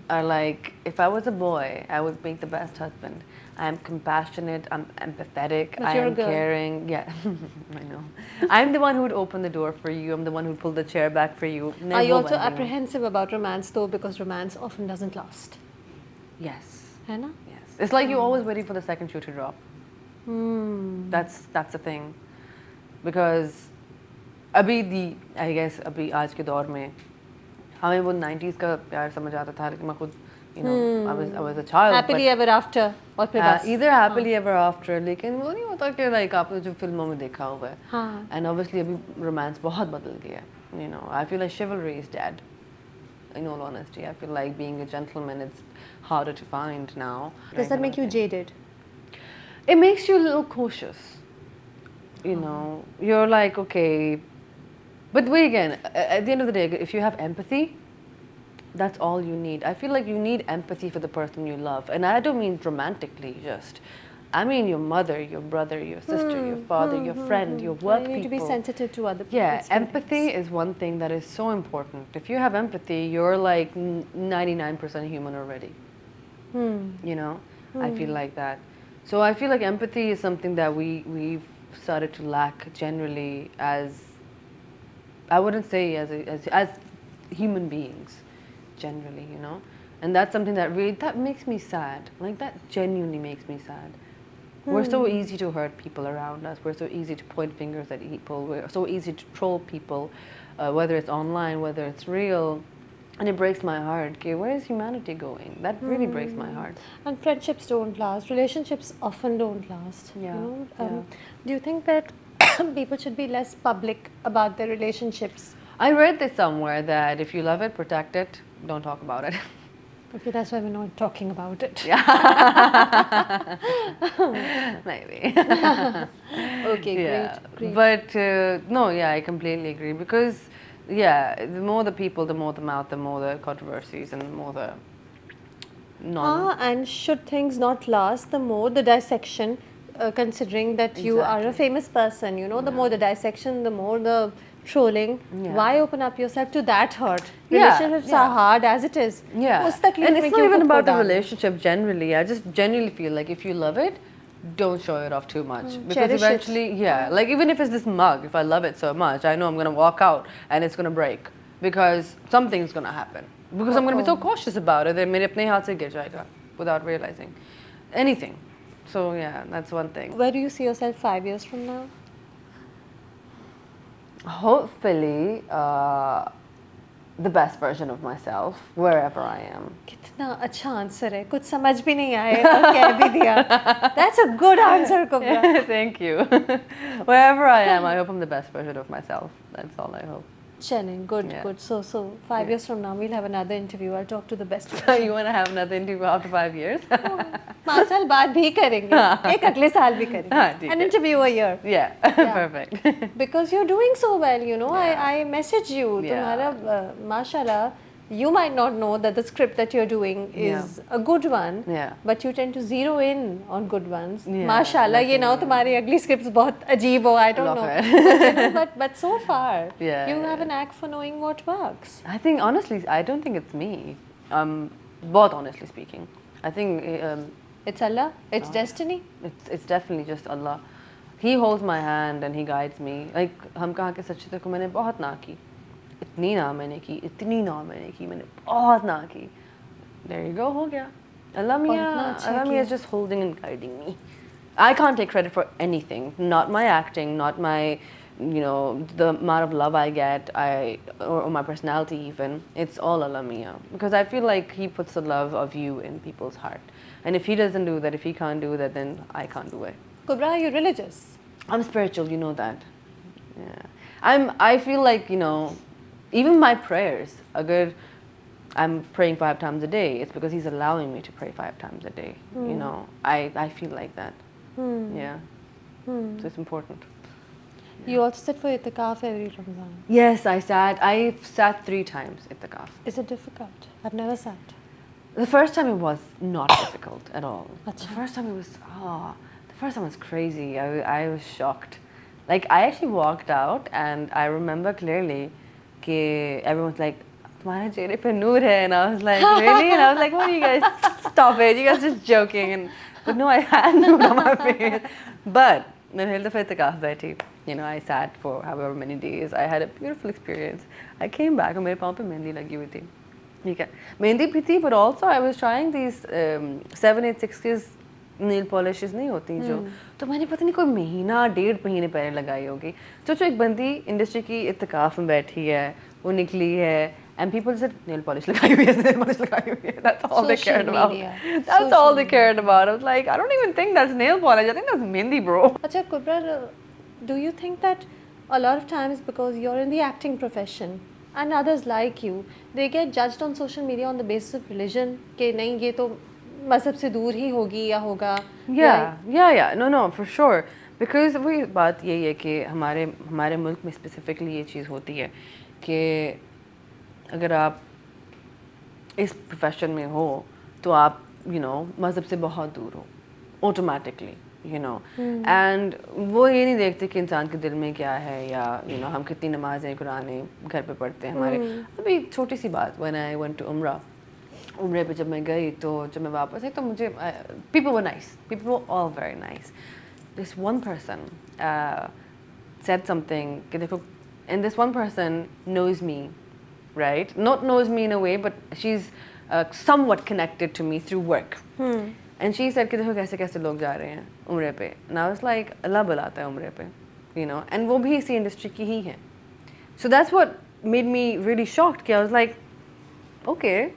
are like, if I was a boy, I would make the best husband. I am compassionate, I'm empathetic, But I you're a am girl. caring. Yeah, I know. I'm the one who would open the door for you. I'm the one who would pull the chair back for you. Are you also Never one. apprehensive about romance though, because romance often doesn't last? Yes. है ना? Yes. It's like you're always waiting for the second shoe to drop. That's the thing. Because I guess अभी आज के दौर में हमें वो 90s का प्यार समझ आता था, लेकिन मैं खुद you know, I was a child. Happily ever after और फिर बस either happily ever after, लेकिन वो नहीं होता कि like आपने जो फिल्मों में देखा हुआ है. हाँ. And obviously अभी romance बहुत बदल गया है. You know, I feel like chivalry is dead. In all honesty, I feel like being a gentleman it's harder to find now. Does that make you jaded? It makes you a little cautious. You know, you're like, okay, but wait again, at the end of the day, if you have empathy, that's all you need. I feel like you need empathy for the person you love. And I don't mean romantically just. I mean your mother, your brother, your sister, your father, your friend, your work people. You need to be sensitive to other people's Yeah, feelings. empathy is one thing that is so important. If you have empathy, you're like 99% human already. You know, I feel like that. So I feel like empathy is something that we've started to lack generally as, I wouldn't say as human beings, generally, you know. And that's something that really, that makes me sad. Like that genuinely makes me sad. We're so easy to hurt people around us. We're so easy to point fingers at people. We're so easy to troll people, whether it's online, whether it's real. And it breaks my heart. Okay, where is humanity going? That really breaks my heart. And friendships don't last. Relationships often don't last. Yeah, You know? Do you think that people should be less public about their relationships? I read this somewhere that if you love it, protect it, don't talk about it. Okay, that's why we're not talking about it. Maybe. Okay, Yeah. great. But no, yeah, I completely agree because, yeah, the more the people, the more the mouth, the more the controversies, and the more the And should things not last, the more the dissection, considering that you are a famous person, you know, the more the dissection, the more the trolling. Why open up yourself to that hurt? Relationships are hard as it is. Yeah. And it's not even about the relationship generally. I just genuinely feel like if you love it, don't show it off too much. Because eventually, like even if it's this mug, if I love it so much, I know I'm going to walk out and it's going to break because something's going to happen. Because I'm going to be so cautious about it that मेरे अपने हाथ से गिर जाएगा without realizing anything. So yeah, that's one thing. Where do you see yourself 5 years from now? Hopefully, the best version of myself, wherever I am. कितना अच्छा answer है, कुछ समझ भी नहीं आए और कह भी दिया. That's a good answer, Kubra. Thank you. Wherever I am, I hope I'm the best version of myself. That's all I hope. Channing, good. So 5 years from now, we'll have another interview. I'll talk to the best So person. you want to have another interview after 5 years? 5 साल बाद भी करेंगे, एक अगले साल भी करेंगे. An interview a year. Yeah, perfect. Because you're doing so well, you know. I message you. तुम्हारा माशाल्लाह. You might not know that the script that you're doing is a good one, but you tend to zero in on good ones. Mashallah, ये ना हो तुम्हारी अगली scripts बहुत अजीब हो, I don't know. But so far, you have an knack for knowing what works. I think honestly, I don't think it's me. Both honestly speaking, I think it's Allah. It's destiny. It's definitely just Allah. He holds my hand and He guides me. Like हम कहाँ के सच्चे को मैंने बहुत ना की. इतनी ना मैंने की मैंने बहुत ना की. There you go, हो गया. Allah Mia is just holding and guiding me. I can't take credit for anything. Not my acting, not my, you know, the amount of love I get, or my personality even. It's all Allah Mia. Because I feel like He puts the love of you in people's heart. And if He doesn't do that, if He can't do that, then I can't do it. Kubra, are you religious? I'm spiritual, you know that. Yeah. I feel like, you know, even my prayers, agar I'm praying 5 times a day, it's because He's allowing me to pray 5 times a day. You know, I feel like that. Yeah. So it's important. You also sit for itikaf every Ramadan. Yes, I sat 3 times itikaf. Is it difficult? I've never sat. The first time it was not difficult at all. The first time was crazy. I was shocked. Like I actually walked out and I remember clearly that everyone's like, "Tumhare chehre pe noor hai," and I was like, "Really?" And I was like, "What are you guys? Stop it! You guys just joking." But no, I had noor on my face. But when I बैठी, you know, I sat for however many days. I had a beautiful experience. I came back and मेरे पाँव पे मेहंदी लगी हुई थी. ठीक है, मेहंदी भी थी, but also I was trying these 7/8/60s nail polishes नहीं होती जो, तो मैंने पता नहीं कोई महीना 1.5 महीने पहले लगाई होगी. जो एक बंदी इंडस्ट्री की इत्तेकाफ में बैठी है, वो निकली है and people said nail polish लगाई हुई है, nail polish लगाई हुई है. That's all they Social cared about. media. That's Social all they media. cared about. I was like, I don't even think that's nail polish. I think that's mehndi, bro. Acha, Kubra, do you think that a lot of times because you're in the acting profession and others like you, they get judged on social media on the basis of religion कि नहीं ये तो मज़हब से दूर ही होगी या होगा. Yeah. No, for sure. Because वही बात यही है कि हमारे मुल्क में specifically ये चीज़ होती है कि अगर आप इस प्रोफेशन में हो तो आप मज़हब से बहुत दूर हो ऑटोमेटिकली एंड वो ये नहीं देखते कि इंसान के दिल में क्या है या हम कितनी नमाज़ें कुरानें घर पे पढ़ते हैं हमारे. अभी छोटी सी बात, व्हेन आई वेंट टू उम्रे पे जब मैं गई तो जब मैं वापस आई तो मुझे people were nice, people were all very nice. This one person said something कि देखो, and this one person knows me, right? Not knows me in a way, but she's somewhat connected to me through work. And she said कि देखो कैसे कैसे लोग जा रहे हैं उम्रे पे. And I was like, अल्लाह बुलाता है उम्रे पे, and वो भी इसी इंडस्ट्री की ही है. So that's what made me really shocked कि I was like, okay,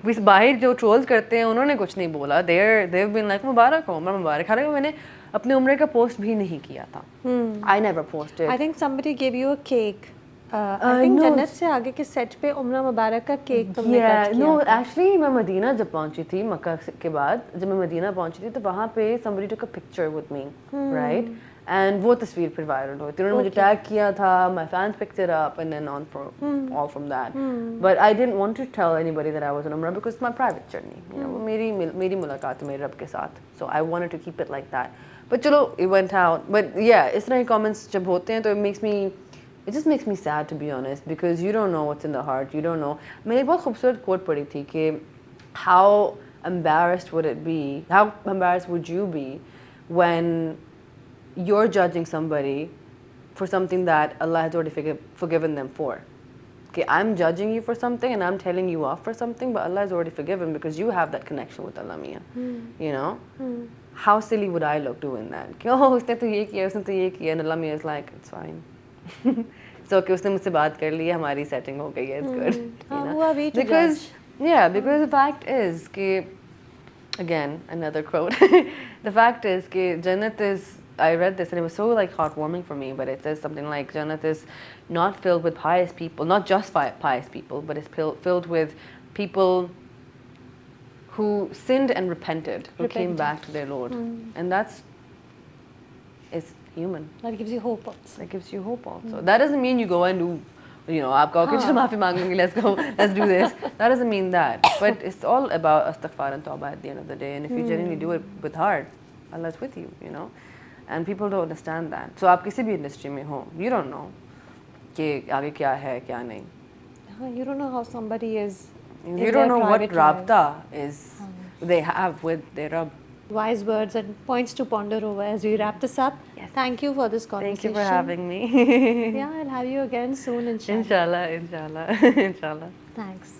इस बाहर जो ट्रोल्स करते हैं उन्होंने कुछ नहीं बोला. They've been like मुबारक हो, उम्र मुबारक. हालांकि मैंने अपने उम्रे का पोस्ट भी नहीं किया था. I never posted. I think somebody gave you a cake. I think जन्नत से आगे के सेट पे उम्र मुबारक का केक तुमने कट किया. No, actually मैं मदीना जब पहुंची थी मक्का के बाद, जब मैं मदीना पहुंची थी तो वहाँ पे somebody took a picture with me, right? And वो तस्वीर फिर वायरल हुई. उन्होंने मुझे टैग किया था, my fans picked it up, and then all from that. But I didn't want to tell anybody that I was on Umrah because it's my private journey. मेरी मुलाकात है मेरे रब के साथ. So I wanted to keep it like that. But चलो, it went out. But yeah, इस तरह के comments जब होते हैं तो it just makes me sad, to be honest, because you don't know what's in the heart. You don't know. मैंने एक बहुत खूबसूरत quote पढ़ी थी कि how embarrassed would you be when you're judging somebody for something that Allah has already forgiven them for. Okay, I'm judging you for something and I'm telling you off for something, but Allah has already forgiven because you have that connection with Allah Mia. How silly would I look doing that? कि oh उसने तो ये किया, उसने तो ये किया, and Allah Mia is like, it's fine. So okay, उसने मुझसे बात कर ली, हमारी setting हो गई है, it's good. Because the fact is कि again another quote. The fact is कि Jannat is, I read this and it was so like heartwarming for me, but it says something like Jannat is not filled with pious people, not just pious people, but it's filled with people who sinned and repented, who came back to their Lord. And it's human. That gives you hope also. That gives you hope also. That doesn't mean you go and do, आप कहो कि चलो माफ़ी मांगेंगे, let's do this. That doesn't mean that. But it's all about astaghfar and tawbah at the end of the day. And if you genuinely do it with heart, Allah's with you, And people don't understand that. So आप किसी भी industry में हो, you don't know कि आगे क्या है, क्या नहीं. You don't know how somebody is. You don't know what rabta is they have with their Rabb. Wise words and points to ponder over as we wrap this up. Yes. Thank you for this conversation. Thank you for having me. Yeah, I'll have you again soon, inshallah. Inshallah. Thanks.